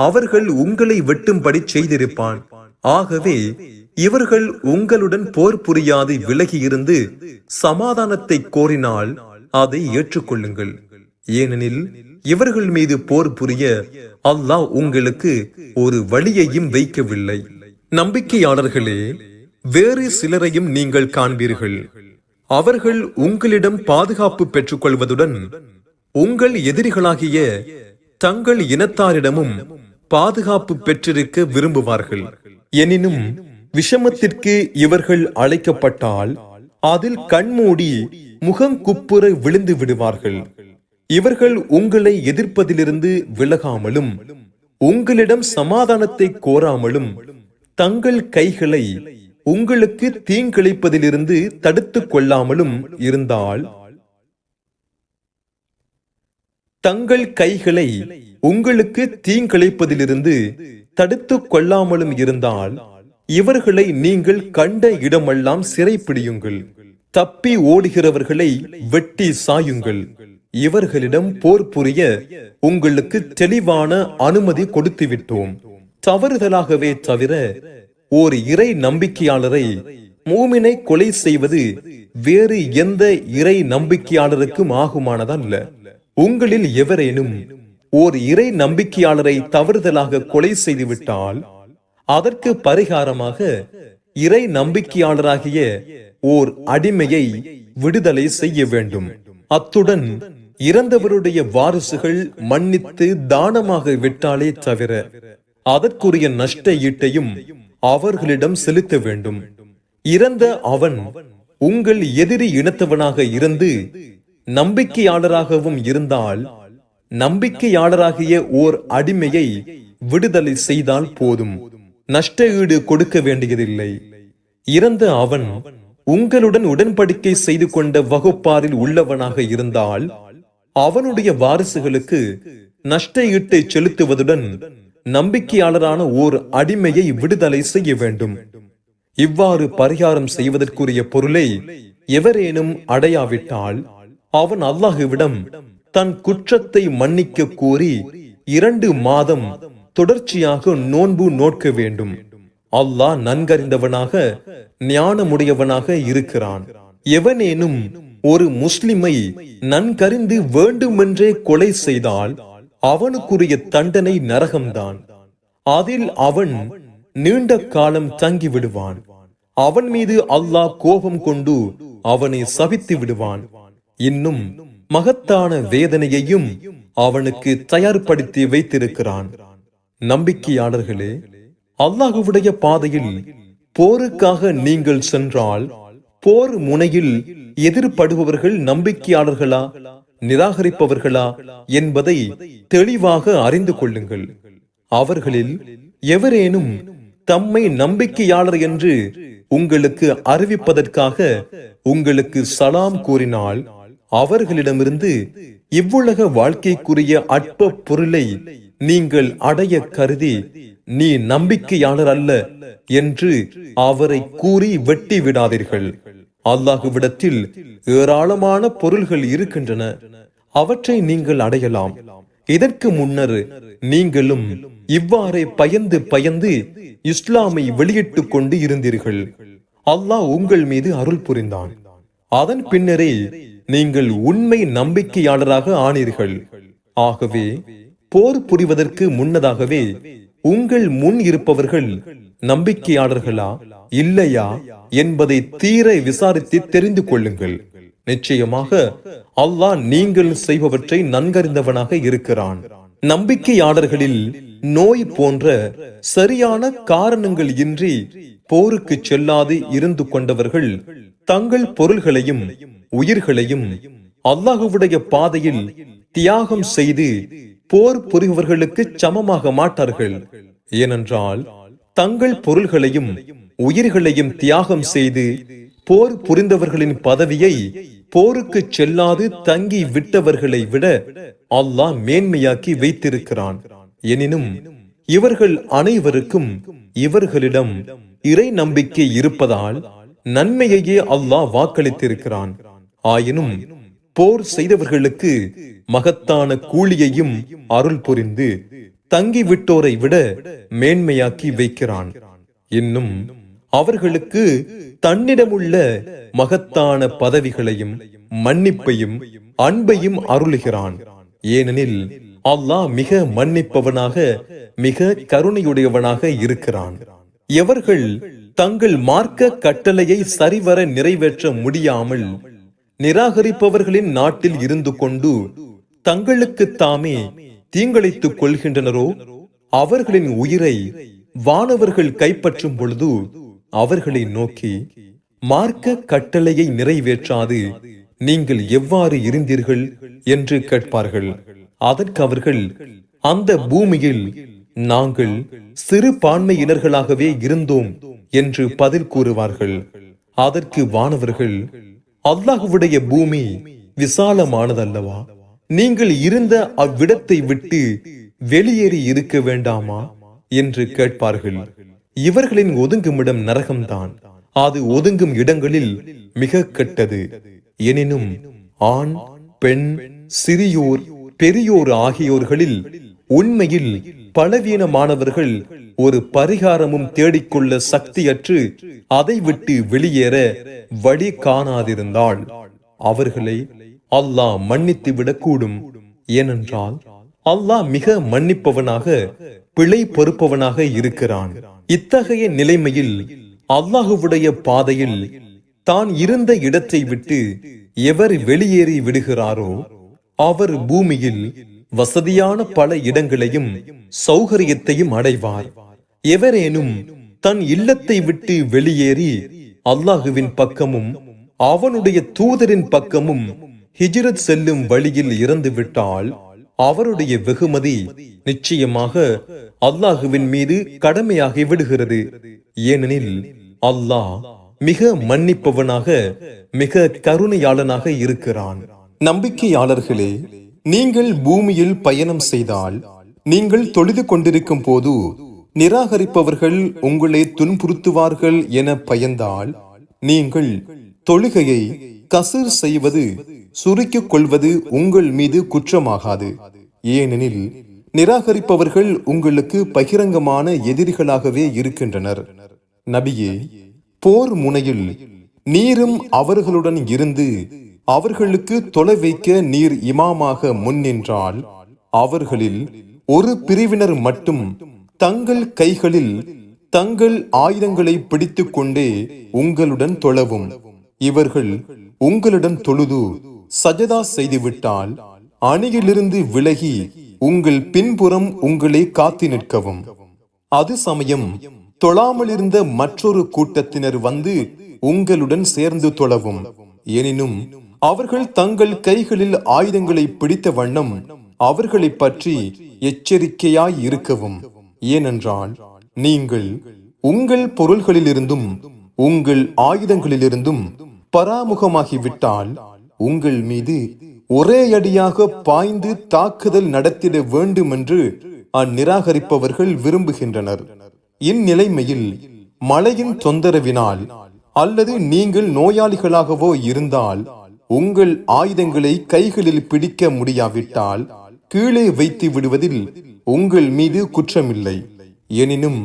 அவர்கள் உங்களை வெட்டும்படி செய்திருப்பான். ஆகவே இவர்கள் உங்களுடன் போர் புரியாது விலகி இருந்து சமாதானத்தை கோரினால் அதை ஏற்றுக்கொள்ளுங்கள். ஏனெனில் இவர்கள் மீது போர் புரிய அல்லாஹ் உங்களுக்கு ஒரு வழியையும் வைக்கவில்லை. நம்பிக்கையாளர்களே, வேறு சிலரையும் நீங்கள் காண்பீர்கள். அவர்கள் உங்களிடம் பாதுகாப்பு பெற்றுக் கொள்வதுடன் உங்கள் எதிரிகளாகிய தங்கள் இனத்தாரிடமும் பாதுகாப்பு பெற்றிருக்க விரும்புவார்கள். எனினும் விஷமத்திற்கு இவர்கள் அழைக்கப்பட்டால் அதில் கண்மூடி முகங்குப்புற விழுந்து விடுவார்கள். இவர்கள் உங்களை எதிர்ப்பதிலிருந்து விலகாமலும் உங்களிடம் சமாதானத்தை கோராமலும் தங்கள் கைகளை உங்களுக்கு தீங்கிழைப்பதிலிருந்து தடுத்துக் கொள்ளாமலும் இருந்தால் தங்கள் கைகளை உங்களுக்கு தீங்கிழைப்பதிலிருந்து தடுத்துக் கொள்ளாமலும் இருந்தால் இவர்களை நீங்கள் கண்ட இடமெல்லாம் சிறைப்பிடியுங்கள். தப்பி ஓடுகிறவர்களை வெட்டி சாயுங்கள். இவர்களிடம் போர் புரிய உங்களுக்கு தெளிவான அனுமதி கொடுத்து விட்டோம். தவறுதலாகவே தவிர ஓர் இறை நம்பிக்கையாளரை மூமினை கொலை செய்வது வேறு எந்த இறை நம்பிக்கையாளருக்கும் ஆகுமானதல்ல. உங்களில் எவரேனும் ஓர் இறை நம்பிக்கையாளரை தவறுதலாக கொலை செய்துவிட்டால் அதற்கு பரிகாரமாக இறை நம்பிக்கையாளராகிய ஓர் அடிமையை விடுதலை செய்ய வேண்டும். அத்துடன் இறந்தவருடைய வாரிசுகள் மன்னித்து தானமாக விட்டாலே தவிர அதற்குரிய நஷ்ட ஈட்டையும் அவர்களிடம் செலுத்த வேண்டும். இறந்த அவன் உங்கள் எதிரி இனத்தவனாக இருந்து நம்பிக்கையாளராகவும் இருந்தால் நம்பிக்கையாளராகிய ஓர் அடிமையை விடுதலை செய்தால் போதும். நஷ்ட ஈடு கொடுக்க வேண்டியதில்லை. இறந்த அவன் உங்களுடன் உடன்படிக்கை செய்து கொண்ட வகுப்பாரில் உள்ளவனாக இருந்தால் அவனுடைய வாரிசுகளுக்கு நஷ்ட ஈட்டை செலுத்துவதுடன் நம்பிக்கையாளரான ஓர் அடிமையை விடுதலை செய்ய வேண்டும். இவ்வாறு பரிகாரம் செய்வதற்குரிய பொருளை எவரேனும் அடையாவிட்டால் அவன் அல்லாஹுவிடம் தன் குற்றத்தை மன்னிக்க கோரி 2 மாதம் தொடர்ச்சியாக நோன்பு நோட்க வேண்டும். அல்லாஹ் நன்கறிந்தவனாக ஞானமுடையவனாக இருக்கிறான். எவனேனும் ஒரு முஸ்லிமை நன்கறிந்து வேண்டுமென்றே கொலை செய்தால் அவனுக்குரிய தண்டனை நரகம்தான். அதில் அவன் நீண்ட காலம் தங்கிவிடுவான். அவன் மீது அல்லாஹ் கோபம் கொண்டு அவனை சபித்து விடுவான். இன்னும் மகத்தான வேதனையையும் அவனுக்கு தயார்படுத்தி வைத்திருக்கிறான். நம்பிக்கையாளர்களே, அல்லாஹ்வுடைய பாதையில் போருக்காக நீங்கள் சென்றால் போர் முனையில் எதிர்படுபவர்கள் நம்பிக்கையாளர்களா நிராகரிப்பவர்களா என்பதை தெளிவாக அறிந்து கொள்ளுங்கள். அவர்களில் எவரேனும் தம்மை நம்பிக்கையாளர் என்று உங்களுக்கு அறிவிப்பதற்காக உங்களுக்கு சலாம் கூறினால் அவர்களிடமிருந்து இவ்வுலக வாழ்க்கைக்குரிய அற்ப பொருளை நீங்கள் அடைய கருதி நீ நம்பிக்கையாளர் அல்ல என்று அவரை கூறி வெட்டி விடாதீர்கள். அல்லாஹ்விடத்தில் ஏராளமான பொருள்கள் இருக்கின்றன, அவற்றை நீங்கள் அடையலாம். இதற்கு முன்னர் நீங்களும் இவ்வாறே பயந்து பயந்து இஸ்லாமை வெளியிட்டுக் கொண்டு இருந்தீர்கள். அல்லாஹ் உங்கள் மீது அருள் புரிந்தான். அதன் பின்னரே நீங்கள் உண்மை நம்பிக்கையாளராக ஆனீர்கள். ஆகவே போர் புரிவதற்கு முன்னதாகவே உங்கள் முன் இருப்பவர்கள் நம்பிக்கையாளர்களா இல்லையா என்பதை தீர விசாரித்து தெரிந்து கொள்ளுங்கள். நிச்சயமாக அல்லாஹ் நீங்கள் செய்பவற்றை நன்கறிந்தவனாக இருக்கிறான். நம்பிக்கையாளர்களில் நோய் போன்ற சரியான காரணங்கள் இன்றி போருக்கு செல்லாது இருந்து கொண்டவர்கள் தங்கள் பொருள்களையும் உயிர்களையும் அல்லாஹ்வுடைய பாதையில் தியாகம் செய்து போர் புரிபவர்களுக்கு சமமாக மாட்டார்கள். ஏனென்றால் தங்கள் பொருள்களையும் உயிர்களையும் தியாகம் செய்து போர் புரிந்தவர்களின் பதவியை போருக்கு செல்லாது தங்கி விட்டவர்களை விட அல்லாஹ் மேன்மையாக்கி வைத்திருக்கிறான். எனினும் இவர்கள் அனைவருக்கும் இவர்களிடம் இறை நம்பிக்கை இருப்பதால் நன்மையையே அல்லாஹ் வாக்களித்திருக்கிறான். ஆயினும் போர் செய்தவர்களுக்கு மகத்தான கூலியையும் அருள் புரிந்து தங்கிவிட்டோரை விட மேன்மையாக்கி வைக்கிறான். இன்னும் அவர்களுக்கு தன்னிடமுள்ள மகத்தான பதவிகளையும் மன்னிப்பையும் அன்பையும் அருளுகிறான். ஏனெனில் அல்லாஹ் மிக மன்னிப்பவனாக மிக கருணையுடையவனாக இருக்கிறான். எவர்கள் தங்கள் மார்க்க கட்டளையை சரிவர நிறைவேற்ற முடியாமல் நிராகரிப்பவர்களின் நாட்டில் இருந்து கொண்டு தங்களுக்கு தாமே தீங்கிழைத்துக் கொள்கின்றனரோ அவர்களின் உயிரை வானவர்கள் கைப்பற்றும் பொழுது அவர்களை நோக்கி, மார்க்க கட்டளையை நிறைவேற்றாது நீங்கள் எவ்வாறு இருந்தீர்கள் என்று கேட்பார்கள். அதற்கு அவர்கள், அந்த பூமியில் நாங்கள் சிறுபான்மையினர்களாகவே இருந்தோம் என்று பதில் கூறுவார்கள். அதற்கு வானவர்கள், அல்லாஹ்வுடைய பூமி விசாலமானதல்லவா? நீங்கள் இருந்த அவ்விடத்தை விட்டு வெளியேறி இருக்க வேண்டாமா என்று கேட்பார்கள். இவர்களின் ஒதுங்குமிடம் நரகம்தான். அது ஒதுங்கும் இடங்களில் மிக கெட்டது. எனினும் ஆண், பெண், சிறியோர், பெரியோர் ஆகியோர்களில் உண்மையில் பலவீனமானவர்கள் ஒரு பரிகாரமும் தேடிக்கொள்ள சக்தியற்று அதை விட்டு வெளியேற வழி காணாதிருந்தால் அவர்களை அல்லாஹ் மன்னித்து விடக்கூடும். ஏனென்றால் அல்லாஹ் மிக மன்னிப்பவனாக பிழை பொறுப்பவனாக இருக்கிறான். இத்தகைய நிலைமையில் அல்லாஹ்வுடைய பாதையில் தான் இருந்த இடத்தை விட்டு எவர் வெளியேறி விடுகிறாரோ அவர் பூமியில் வசதியான பல இடங்களையும் சௌகரியத்தையும் அடைவார். எவரேனும் தன் இல்லத்தை விட்டு வெளியேறி அல்லாஹுவின் பக்கமும் அவனுடைய தூதரின் பக்கமும் ஹிஜ்ரத் செல்லும் வழியில் இறந்து விட்டால் அவருடைய வெகுமதி நிச்சயமாக அல்லாஹுவின் மீது கடமையாகி விடுகிறது. ஏனெனில் அல்லாஹ் மிக மன்னிப்பவனாக, மிக கருணையாளனாக இருக்கிறான். நம்பிக்கையாளர்களே, நீங்கள் பூமியில் பயணம் செய்தால், நீங்கள் தொழுது கொண்டிருக்கும் போது நிராகரிப்பவர்கள் உங்களை துன்புறுத்துவார்கள் என பயந்தால், நீங்கள் தொழுகையை கசர் செய்வது, சுருக்கிக் கொள்வது உங்கள் மீது குற்றமாகாது. ஏனெனில் நிராகரிப்பவர்கள் உங்களுக்கு பகிரங்கமான எதிரிகளாகவே இருக்கின்றனர். நபியே, போர் முனையில் நீரும் அவர்களுடன் இருந்து அவர்களுக்கு தொலை வைக்க நீர் இமாமாக முன்னின்றால், அவர்களில் ஒரு பிரிவினர் மட்டும் தங்கள் கைகளில் தங்கள் ஆயுதங்களை பிடித்துக் கொண்டே உங்களுடன் தொழவும். இவர்கள் உங்களுடன் தொழுது சஜதா செய்துவிட்டால் அணியிலிருந்து விலகி உங்கள் பின்புறம் உங்களை காத்து நிற்கவும். அது சமயம் தொழாமலிருந்த மற்றொரு கூட்டத்தினர் வந்து உங்களுடன் சேர்ந்து தொழவும். எனினும் அவர்கள் தங்கள் கைகளில் ஆயுதங்களை பிடித்த வண்ணம் அவர்களை பற்றி எச்சரிக்கையாய் இருக்கவும். ஏனென்றால் நீங்கள் உங்கள் பொருள்களிலிருந்தும் உங்கள் ஆயுதங்களிலிருந்தும் பராமுகமாகிவிட்டால் உங்கள் மீது ஒரே அடியாக பாய்ந்து தாக்குதல் நடத்திட வேண்டும் என்று அந்நிராகரிப்பவர்கள் விரும்புகின்றனர். இந்நிலைமையில் மழையின் தொந்தரவினால் அல்லது நீங்கள் நோயாளிகளாகவோ இருந்தால் உங்கள் ஆயுதங்களை கைகளில் பிடிக்க முடியாவிட்டால் கீழே வைத்து விடுவதில் உங்கள் மீது குற்றமில்லை. எனினும்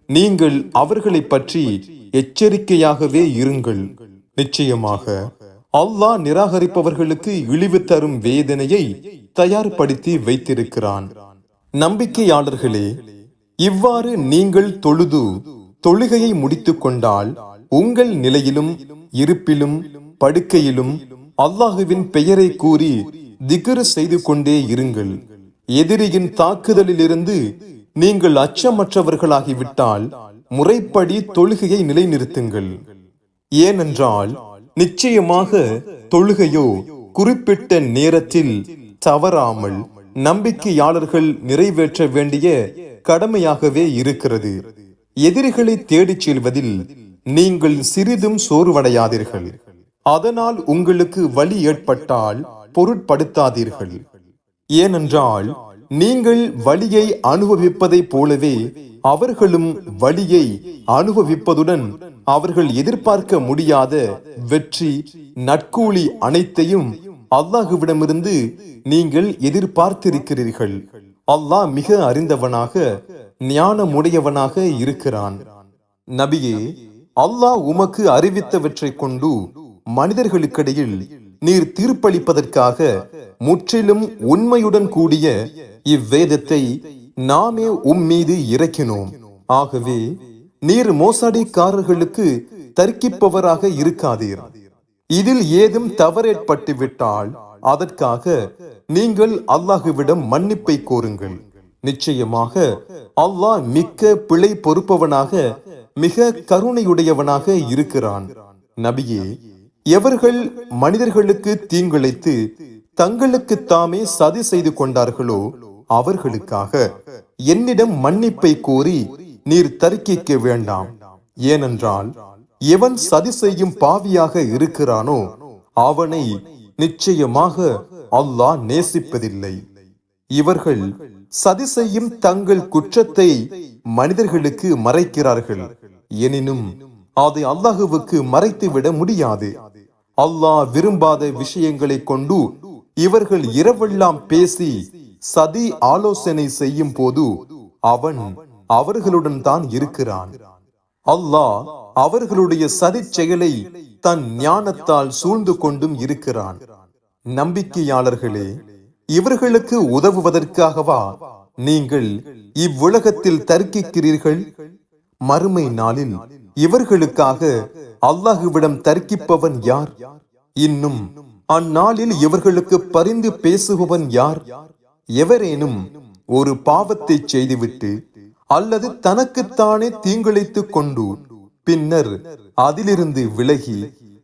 நீங்கள் அவர்களை பற்றி எச்சரிக்கையாகவே இருங்கள். நிச்சயமாக அல்லாஹ் நிராகரிப்பவர்களுக்கு இழிவு தரும் வேதனையை தயார்படுத்தி வைத்திருக்கிறான். நம்பிக்கையாளர்களே, இவ்வாறு நீங்கள் தொழுது தொழுகையை முடித்துக் கொண்டால் உங்கள் நிலையிலும் இருப்பிலும் படுக்கையிலும் அல்லாஹுவின் பெயரை கூறி திக்ர் செய்து கொண்டே இருங்கள். எதிரியின் தாக்குதலிலிருந்து நீங்கள் அச்சமற்றவர்களாகிவிட்டால் முறைப்படி தொழுகையை நிலைநிறுத்துங்கள். ஏனென்றால் நிச்சயமாக தொழுகையோ குறிப்பிட்ட நேரத்தில் தவறாமல் நம்பிக்கையாளர்கள் நிறைவேற்ற வேண்டிய கடமையாகவே இருக்கிறது. எதிரிகளை தேடிச் செல்வதில் நீங்கள் சிறிதும் சோர்வடையாதீர்கள். அதனால் உங்களுக்கு வலி ஏற்பட்டால் பொருட்படுத்தாதீர்கள். ஏனென்றால் நீங்கள் வலியை அனுபவிப்பதை போலவே அவர்களும் வலியை அனுபவிப்பதுடன் அவர்கள் எதிர்பார்க்க முடியாத வெற்றி, நற்கூலி அனைத்தையும் அல்லாஹுவிடமிருந்து நீங்கள் எதிர்பார்த்திருக்கிறீர்கள். அல்லாஹ் மிக அறிந்தவனாக ஞானமுடையவனாக இருக்கிறான். நபியே, அல்லாஹ் உமக்கு அறிவித்தவற்றை கொண்டு மனிதர்களுக்கிடையில் நீர் தீர்ப்பளிப்பதற்காக முற்றிலும் உண்மையுடன் கூடிய இவ்வேதத்தை நாமே உம்மீது இறக்கினோம். ஆகவே நீர் மோசடிக்காரர்களுக்கு தர்க்கிப்பவராக இருக்காதீர். இதில் ஏதும் தவறேற்பட்டு விட்டால் அதற்காக நீங்கள் அல்லாஹுவிடம் மன்னிப்பை கோருங்கள். நிச்சயமாக அல்லாஹ் மிக்க பிழை பொறுப்பவனாக, மிக கருணையுடையவனாக இருக்கிறான். நபியே, எவர்கள் மனிதர்களுக்கு தீங்கிழைத்து தங்களுக்கு தாமே சதி செய்து கொண்டார்களோ அவர்களுக்காக என்னிடம் மன்னிப்பை கோரி நீர் தர்க்கிக்க வேண்டாம். ஏனென்றால் எவன் சதி செய்யும் பாவியாக இருக்கிறானோ அவனை நிச்சயமாக அல்லாஹ் நேசிப்பதில்லை. இவர்கள் சதி செய்யும் தங்கள் குற்றத்தை மனிதர்களுக்கு மறைக்கிறார்கள். எனினும் அதை அல்லாஹுவுக்கு மறைத்துவிட முடியாது. அல்லாஹ் விரும்பாத விஷயங்களை கொண்டு இவர்கள் இரவெல்லாம் பேசி சதி ஆலோசனை செய்யும் போது அவன் அவர்களுடன் தான் இருக்கிறான். அல்லாஹ் அவர்களுடைய சதி செயலை தன் ஞானத்தால் சூழ்ந்து கொண்டும் இருக்கிறான். நம்பிக்கையாளர்களே, இவர்களுக்கு உதவுவதற்காகவா நீங்கள் இவ்வுலகத்தில் தர்க்கிக்கிறீர்கள்? மறுமை நாளில் இவர்களுக்காக அல்லாஹுவிடம் தர்க்கிப்பவன் யார்? இன்னும் அந்நாளில் இவர்களுக்கு பரிந்து பேசுபவன் யார்? எவரேனும் ஒரு பாவத்தை செய்துவிட்டு அல்லது தனக்குத்தானே தீங்கிழைத்துக் கொண்டு பின்னர் அதிலிருந்து விலகி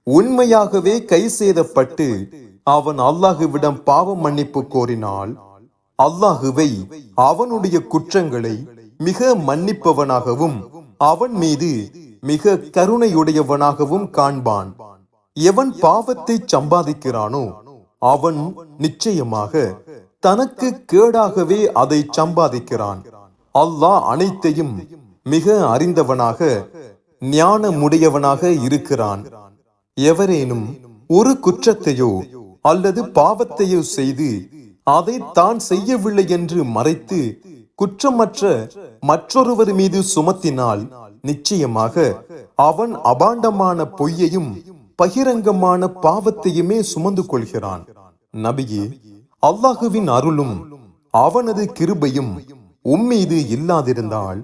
உண்மையாகவே கை சேதப்பட்டு அவன் அல்லாஹுவிடம் பாவ மன்னிப்பு கோரினால் அல்லாஹுவை அவனுடைய குற்றங்களை மிக மன்னிப்பவனாகவும் அவன் மீது மிக கருணையுடையவனாகவும் காண்பான். எவன் பாவத்தை சம்பாதிக்கிறானோ அவன் நிச்சயமாக தனக்கு கேடாகவே அதை சம்பாதிக்கிறான். அல்லாஹ் அனைத்தையும் மிக அறிந்தவனாக ஞானமுடையவனாக இருக்கிறான். எவரேனும் ஒரு குற்றத்தையோ அல்லது பாவத்தையோ செய்து அதை தான் செய்யவில்லை என்று மறைத்து குற்றமற்ற மற்றொருவர் மீது சுமத்தினால் நிச்சயமாக அவன் அபாண்டமான பொய்யையும் பகிரங்கமான பாவத்தையுமே சுமந்து கொள்கிறான். நபியே, அல்லாஹுவின் அருளும் அவனது கிருபையும் உம்மீது இல்லாதிருந்தால்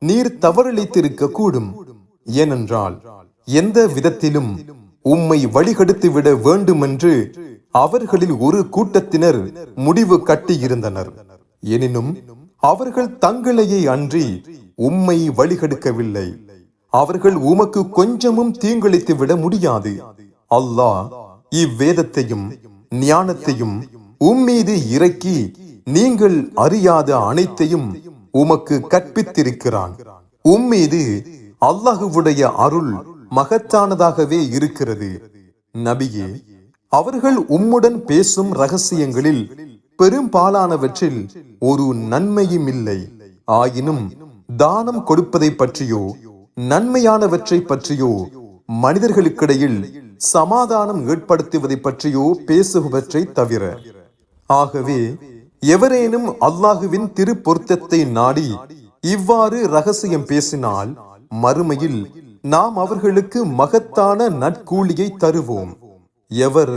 நீர் தவறிழைத்திருக்க கூடும். ஏனென்றால் எந்த விதத்திலும் உம்மை வழிகெடுத்து விட வேண்டுமென்று அவர்களில் ஒரு கூட்டத்தினர் முடிவு கட்டியிருந்தனர். எனினும் அவர்கள் தங்களையே அன்றி உம்மை வழிகெடுக்கவில்லை. அவர்கள் உமக்கு கொஞ்சமும் தீங்கிழைத்து விட முடியாது. அல்லாஹ் இவ்வேதத்தையும் ஞானத்தையும் உம்மீது இறக்கி நீங்கள் அறியாத அனைத்தையும் உமக்கு கற்பித்திருக்கிறான். உம்மீது அல்லாஹுவுடைய அருள் மகத்தானதாகவே இருக்கிறது. நபியே, அவர்கள் உம்முடன் பேசும் ரகசியங்களில் பெரும்பாலானவற்றில் ஒரு நன்மையும் இல்லை. ஆயினும் தானம் கொடுப்பதை பற்றியோ நன்மையானவற்றை பற்றியோ மனிதர்களுக்கிடையில் சமாதானம் ஏற்படுத்துவதை பற்றியோ பேசுபவற்றை தவிர. ஆகவே எவரேனும் அல்லாஹுவின் திருப்பொருத்தத்தை நாடி இவ்வாறு ரகசியம் பேசினால் மறுமையில் நாம் அவர்களுக்கு மகத்தான நற்கூலியை தருவோம். எவர்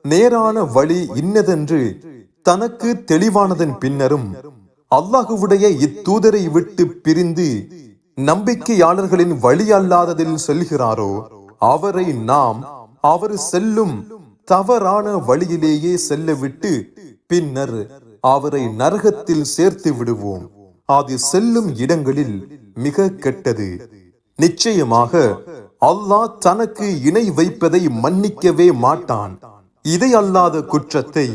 நேரான வழி இன்னதென்று தனக்கு தெளிவானதன் பின்னரும் அல்லாஹுவுடைய இத்தூதரை விட்டு பிரிந்து நம்பிக்கையாளர்களின் வழி அல்லாததில் செல்கிறாரோ அவரை நாம் அவர் செல்லும் தவறான வழியிலேயே செல்ல விட்டு பின்னர் அவரை நரகத்தில் சேர்த்து விடுவோம். அது செல்லும் இடங்களில் மிக கெட்டது. நிச்சயமாக அல்லாஹ் தனக்கு இணை வைப்பதை மன்னிக்கவே மாட்டான். இதை அல்லாத குற்றத்தை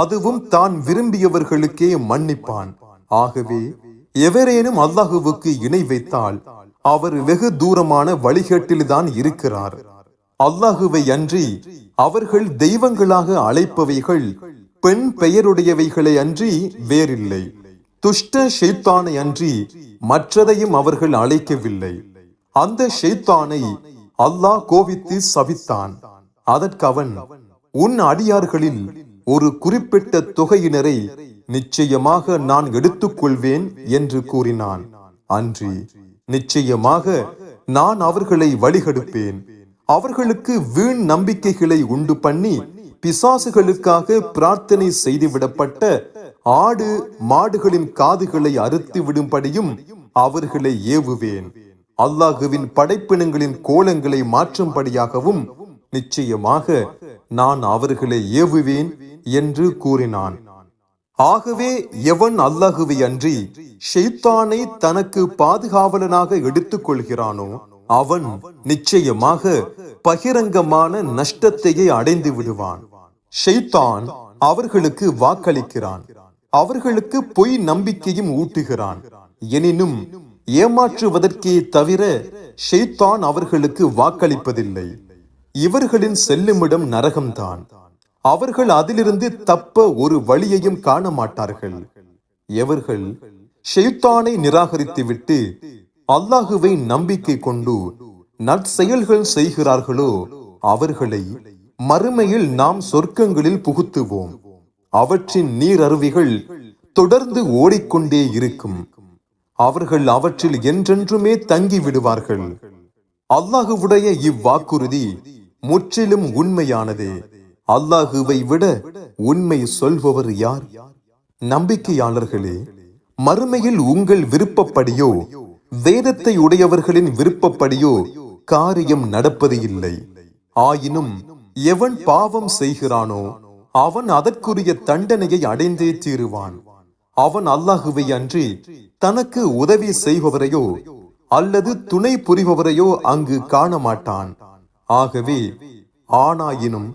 அதுவும் தான் விரும்பியவர்களுக்கே மன்னிப்பான். ஆகவே எவரேனும் அல்லாஹுவுக்கு இணை வைத்தால் அவர் வெகு தூரமான வழிகேட்டில்தான் இருக்கிறார். அல்லாஹுவை அன்றி அவர்கள் தெய்வங்களாக அழைப்பவைகள் பெண் பெயருடையவைகளை அன்றி வேறில்லை. துஷ்ட ஷைத்தானை அன்றி மற்றதையும் அவர்கள் அழைக்கவில்லை. அந்த ஷைத்தானை அல்லாஹ் கோபித்து சபித்தான். அதற்கு அவன், உன் அடியார்களில் ஒரு குறிப்பிட்ட தொகையினரை நிச்சயமாக நான் எடுத்துக்கொள்வேன் என்று கூறினான். அன்றி நிச்சயமாக நான் அவர்களை வழிகெடுப்பேன். அவர்களுக்கு வீண் நம்பிக்கைகளை உண்டு பண்ணி பிசாசுகளுக்காக பிரார்த்தனை செய்துவிடப்பட்ட ஆடு மாடுகளின் காதுகளை அறுத்து விடும்படியும் அவர்களை ஏவுவேன். அல்லாஹுவின் படைப்பினங்களின் கோலங்களை மாற்றும்படியாகவும் நிச்சயமாக நான் அவர்களை ஏவுவேன் என்று கூறினான். ஆகவே எவன் அல்லாஹுவை அன்றி ஷைத்தானை தனக்கு பாதுகாவலனாக எடுத்துக் கொள்கிறானோ அவன் நிச்சயமாக பகிரங்கமான நஷ்டத்தையே அடைந்து விடுவான். ஷைத்தான் அவர்களுக்கு வாக்களிக்கிறான், அவர்களுக்கு பொய் நம்பிக்கையும் ஊட்டுகிறான். எனினும் ஏமாற்றுவதற்கே தவிர ஷைத்தான் அவர்களுக்கு வாக்களிப்பதில்லை. இவர்களின் செல்லுமிடம் நரகம்தான். அவர்கள் அதிலிருந்து தப்ப ஒரு வழியையும் காண மாட்டார்கள். எவர்கள் ஷைத்தானை நிராகரித்துவிட்டு அல்லாஹுவை நம்பிக்கை கொண்டு நற்செயல்கள் செய்கிறார்களோ அவர்களை மறுமையில் நாம் சொர்க்கங்களில் புகுத்துவோம். அவற்றின் நீர் அருவிகள் தொடர்ந்து ஓடிக்கொண்டே இருக்கும். அவர்கள் அவற்றில் என்றென்றுமே தங்கி விடுவார்கள். அல்லாஹுவுடைய இவ்வாக்குறுதி முற்றிலும் உண்மையானதே. அல்லாஹுவை விட உண்மை சொல்பவர் யார்? நம்பிக்கையாளர்களே, மறுமையில் உங்கள் விருப்பப்படியோ வேதத்தை உடையவர்களின் விருப்பப்படியோ காரியம் நடப்பது இல்லை. ஆயினும் எவன் பாவம் செய்கிறானோ அவன் அதற்குரிய தண்டனையை அடைந்தே தீருவான். அவன் அல்லாஹுவை அன்றி தனக்கு உதவி செய்பவரையோ அல்லது துணை புரிபவரையோ அங்கு காண மாட்டான். ஆகவே ஆணாயினும்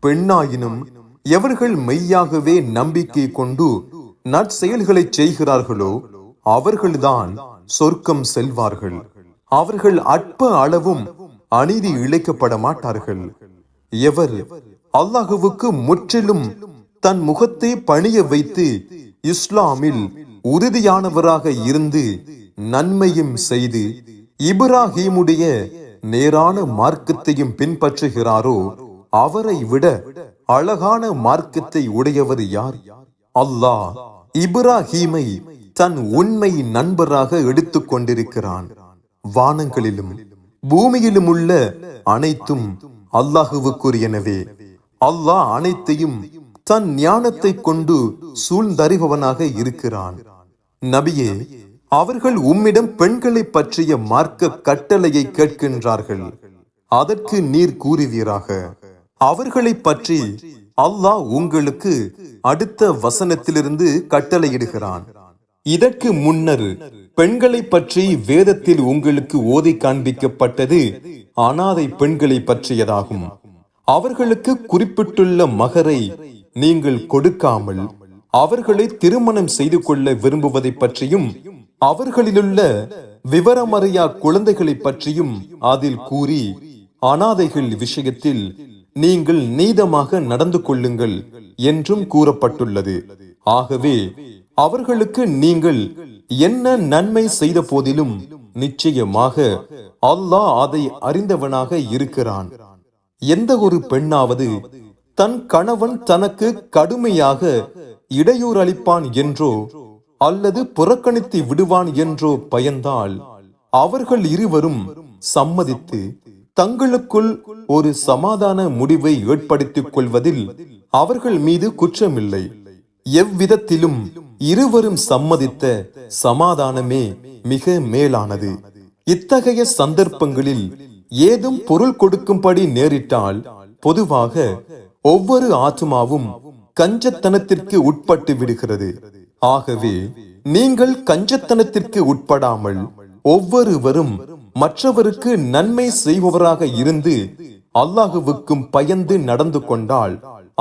பெண்ணாயினும் எவர்கள் மெய்யாகவே நம்பிக்கை கொண்டு நற்செயல்களை செய்கிறார்களோ அவர்கள்தான் சொர்க்கம் செல்வார்கள். அவர்கள் அற்ப அளவும் அநீதி இழைக்கப்பட மாட்டார்கள். எவர் அல்லாஹுவுக்கு முற்றிலும் தன் முகத்தை பணிய வைத்து இஸ்லாமில் உறுதியானவராக இருந்து நன்மையும் செய்து இப்ராஹீமுடைய நேரான மார்க்கத்தையும் பின்பற்றுகிறாரோ அவரை விட அழகான மார்க்கத்தை உடையவர் யார்? அல்லாஹ் இப்ராஹீமை தன் உண்மை நண்பராக எடுத்துக் கொண்டிருக்கிறான். வானங்களிலும் பூமியிலும் உள்ள அனைத்தும் அல்லாஹுவுக்குரியனவே. அல்லாஹ் அனைத்தையும் தன் ஞானத்தை கொண்டு சூழ்ந்தறிபவனாக இருக்கிறான். நபியே, அவர்கள் உம்மிடம் பெண்களை பற்றிய மார்க்க கட்டளையை கேட்கின்றார்கள். அதற்கு நீர் கூறுவீராக, அவர்களை பற்றி அல்லாஹ் உங்களுக்கு அடுத்த வசனத்திலிருந்து கட்டளையிடுகிறான். இதற்கு முன்னர் பெண்களை பற்றி வேதத்தில் உங்களுக்கு ஓதி காண்பிக்கப்பட்டது அனாதை பெண்களை பற்றியதாகும். அவர்களுக்கு குறிப்பிட்டுள்ள மகரை நீங்கள் கொடுக்காமல் அவர்களை திருமணம் செய்து கொள்ள விரும்புவதை பற்றியும் அவர்களிலுள்ள விவரமறியா குழந்தைகளை பற்றியும் அதில் கூறி, அனாதைகள் விஷயத்தில் நீங்கள் நீதமாக நடந்து கொள்ளுங்கள் என்றும் கூறப்பட்டுள்ளது. ஆகவே அவர்களுக்கு நீங்கள் என்ன நன்மை செய்த போதிலும் நிச்சயமாக அல்லாஹ் அதை அறிந்தவனாக இருக்கிறான். எந்த ஒரு பெண்ணாவது தன் கணவன் தனக்கு கடுமையாக இடையூறு அளிப்பான் என்றோ அல்லது புறக்கணித்து விடுவான் என்றோ பயந்தால் அவர்கள் இருவரும் சம்மதித்து தங்களுக்குள் ஒரு சமாதான முடிவை ஏற்படுத்திக் கொள்வதில் அவர்கள் மீது குற்றமில்லை. எவ்விதத்திலும் இருவரும் சம்மதித்த சமாதானமே மிக மேலானது. இத்தகைய சந்தர்ப்பங்களில் ஏதும் பொருள் கொடுக்கும்படி நேரிட்டால் பொதுவாக ஒவ்வொரு ஆத்மாவும் கஞ்சத்தனத்திற்கு உட்பட்டு விடுகிறது. ஆகவே நீங்கள் கஞ்சத்தனத்திற்கு உட்படாமல் ஒவ்வொருவரும் மற்றவருக்கு நன்மை செய்பவராக இருந்து அல்லாஹுவுக்கும் பயந்து நடந்து கொண்டால்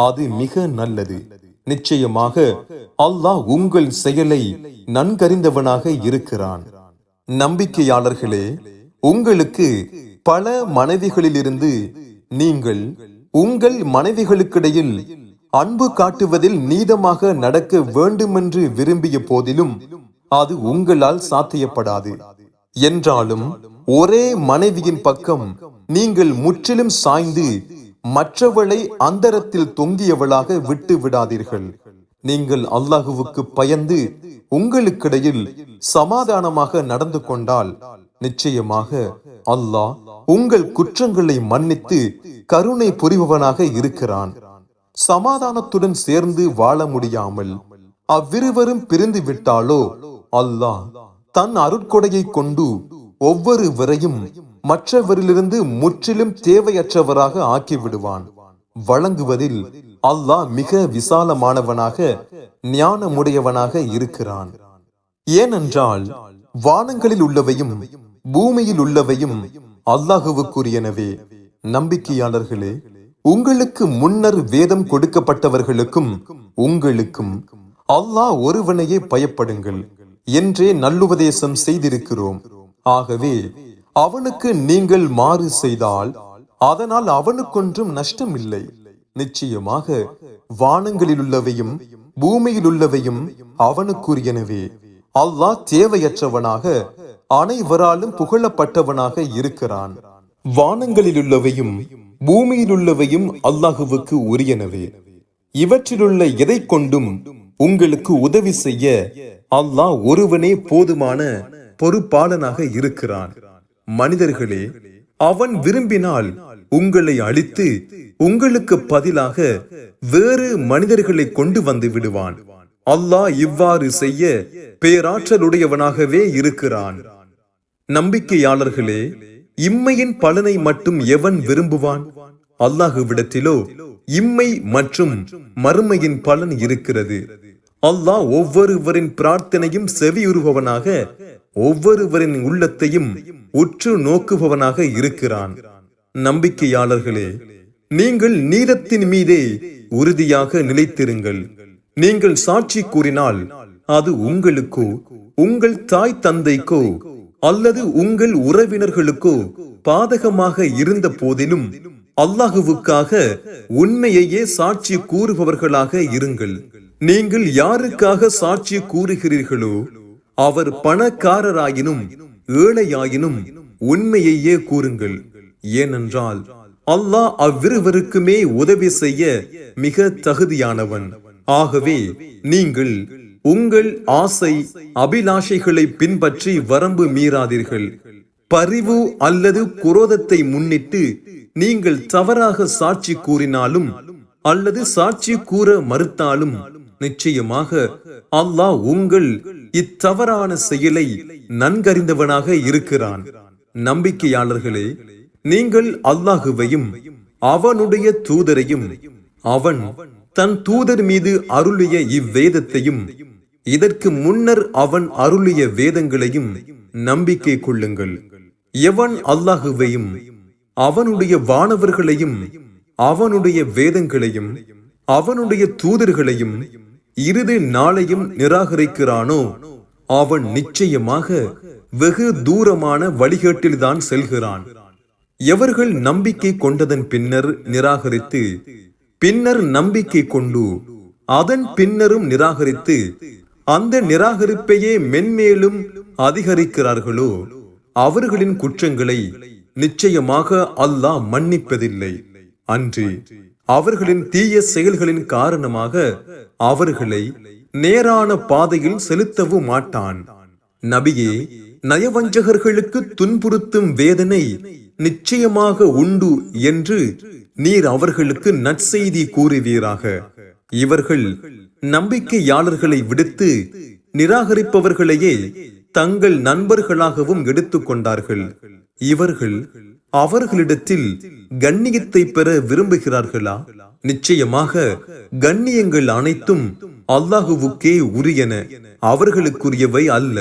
அது மிக நல்லது. நிச்சயமாக அல்லாஹ் உங்கள் செயலை நன்கறிந்தவனாக இருக்கிறான். நம்பிக்கையாளர்களே, உங்களுக்கு பல மனைவிகளிலிருந்து நீங்கள் உங்கள் மனைவிகளுக்கிடையில் அன்பு காட்டுவதில் நீதமாக நடக்க வேண்டுமென்று விரும்பிய போதிலும் அது உங்களால் சாத்தியப்படாது. என்றாலும் ஒரே மனைவியின் பக்கம் நீங்கள் முற்றிலும் சாய்ந்து மற்றவளை அந்தரத்தில் தொங்கியவளாக விட்டு விடாதீர்கள். நீங்கள் அல்லாஹுவுக்கு பயந்து உங்களுக்கிடையில் சமாதானமாக நடந்து கொண்டால் நிச்சயமாக அல்லாஹ் உங்கள் குற்றங்களை மன்னித்து கருணை புரிபவனாக இருக்கிறான். சமாதானத்துடன் சேர்ந்து வாழ முடியாமல் அவ்விருவரும் பிரிந்து விட்டாலோ அல்லாஹ் தன் அருட்கொடையை கொண்டு ஒவ்வொருவரையும் மற்றவரிலிருந்து முற்றிலும் தேவையற்றவராக ஆக்கிவிடுவான். வழங்குவதில் அல்லாஹ் மிக விசாலமானவனாக ஞானமுடையவனாக இருக்கிறான். ஏனென்றால் வானங்களில் உள்ளவையும் பூமியில் உள்ளவையும் அல்லாஹுவுக்குரியனவே. நம்பிக்கையாளர்களே, உங்களுக்கு முன்னர் வேதம் கொடுக்கப்பட்டவர்களுக்கும் உங்களுக்கும் அல்லாஹ் ஒருவனையே பயப்படுங்கள் என்றே நல்லுபதேசம் செய்திருக்கிறோம். ஆகவே அவனுக்கு நீங்கள் மாறு செய்தால் அதனால் அவனுக்கொன்றும் நஷ்டம் இல்லை. நிச்சயமாக வானங்களில் உள்ளவையும் பூமியில் உள்ளவையும் அவனுக்குரியனவே. அல்லாஹ் தேவையற்றவனாக அனைவராலும் புகழப்பட்டவனாக இருக்கிறான். வானங்களில் உள்ளவையும் பூமியில் உள்ளவையும் அல்லாஹுவுக்கு உரியனவே. இவற்றிலுள்ள எதை கொண்டும் உங்களுக்கு உதவி செய்ய அல்லாஹ் ஒருவனே போதுமான பொறுப்பாளனாக இருக்கிறான். மனிதர்களே, அவன் விரும்பினால் உங்களை அழித்து உங்களுக்கு பதிலாக வேறு மனிதர்களை கொண்டு வந்து விடுவான். அல்லாஹ் இவ்வாறு செய்ய பேராற்றலுடையவனாகவே இருக்கிறான். நம்பிக்கையாளர்களே, இம்மையின் பலனை மட்டும் எவன் விரும்புவான்? அல்லாஹுவிடத்திலோ இம்மை மற்றும் மறுமையின் பலன் இருக்கிறது. அல்லாஹ் ஒவ்வொருவரின் பிரார்த்தனையும் செவியுறுபவனாக ஒவ்வொருவரின் உள்ளத்தையும் உற்று நோக்குபவனாக இருக்கிறான். நம்பிக்கையாளர்களே, நீங்கள் நீதத்தின் மீதே உறுதியாக நிலைத்திருங்கள். நீங்கள் சாட்சி கூறினால் அது உங்களுக்கோ உங்கள் தாய் தந்தைக்கோ அல்லது உங்கள் உறவினர்களுக்கோ பாதகமாக இருந்த போதிலும் அல்லாஹுவுக்காக உண்மையையே சாட்சி கூறுபவர்களாக இருங்கள். நீங்கள் யாருக்காக சாட்சி கூறுகிறீர்களோ அவர் பணக்காரராயினும் ஏழையாயினும் உண்மையையே கூறுங்கள். ஏனென்றால் அல்லாஹ் அவ்விருவருக்குமே உதவி செய்ய மிக தகுதியானவன். ஆகவே நீங்கள் உங்கள் ஆசை அபிலாஷைகளை பின்பற்றி வரம்பு மீறாதீர்கள். பரிவு அல்லது குரோதத்தை முன்னிட்டு நீங்கள் தவறாக சாட்சி கூறினாலும் அல்லது சாட்சி கூற மறுத்தாலும் நிச்சயமாக அல்லாஹ் உங்கள் இத்தவறான செயலை நன்கறிந்தவனாக இருக்கிறான். நம்பிக்கையாளர்களே, நீங்கள் அல்லாஹுவையும் அவனுடைய தூதரையும் அவன் தன் தூதர் மீது அருளிய இவ்வேதத்தையும் இதற்கு முன்னர் அவன் அருளிய வேதங்களையும் நம்பிக்கை கொள்ளுங்கள். எவன் அல்லாஹுவையும் அவனுடைய வானவர்களையும் அவனுடைய வேதங்களையும் அவனுடைய தூதர்களையும் இறுதி நாளையும் நிராகரிக்கிறானோ அவன் நிச்சயமாக வெகு தூரமான வழிகேட்டில்தான் செல்கிறான். எவர்கள் நம்பிக்கை கொண்டதன் பின்னர் நிராகரித்து பின்னர் நம்பிக்கை கொண்டு அதன் பின்னரும் நிராகரித்து அந்த நிராகரிப்பையே மென்மேலும் அதிகரிக்கிறார்களோ அவர்களின் குற்றங்களை நிச்சயமாக அல்லாஹ் மன்னிப்பதில்லை. அன்றி அவர்களின் தீய செயல்களின் காரணமாக அவர்களை நேரான பாதையில் செலுத்தவும் மாட்டான். நபியே, நயவஞ்சகர்களுக்கு துன்புறுத்தும் வேதனை நிச்சயமாக உண்டு என்று நீர் அவர்களுக்கு நற்செய்தி கூறுவீராக. இவர்கள் நம்பிக்கையாளர்களை விடுத்து நிராகரிப்பவர்களையே தங்கள் நண்பர்களாகவும் எடுத்துக் கொண்டார்கள். இவர்கள் அவர்களிடத்தில் கண்ணியத்தை பெற விரும்புகிறார்களா? நிச்சயமாக கண்ணியங்கள் அனைத்தும் அல்லாஹுவுக்கே உரியன, அவர்களுக்குரியவை அல்ல.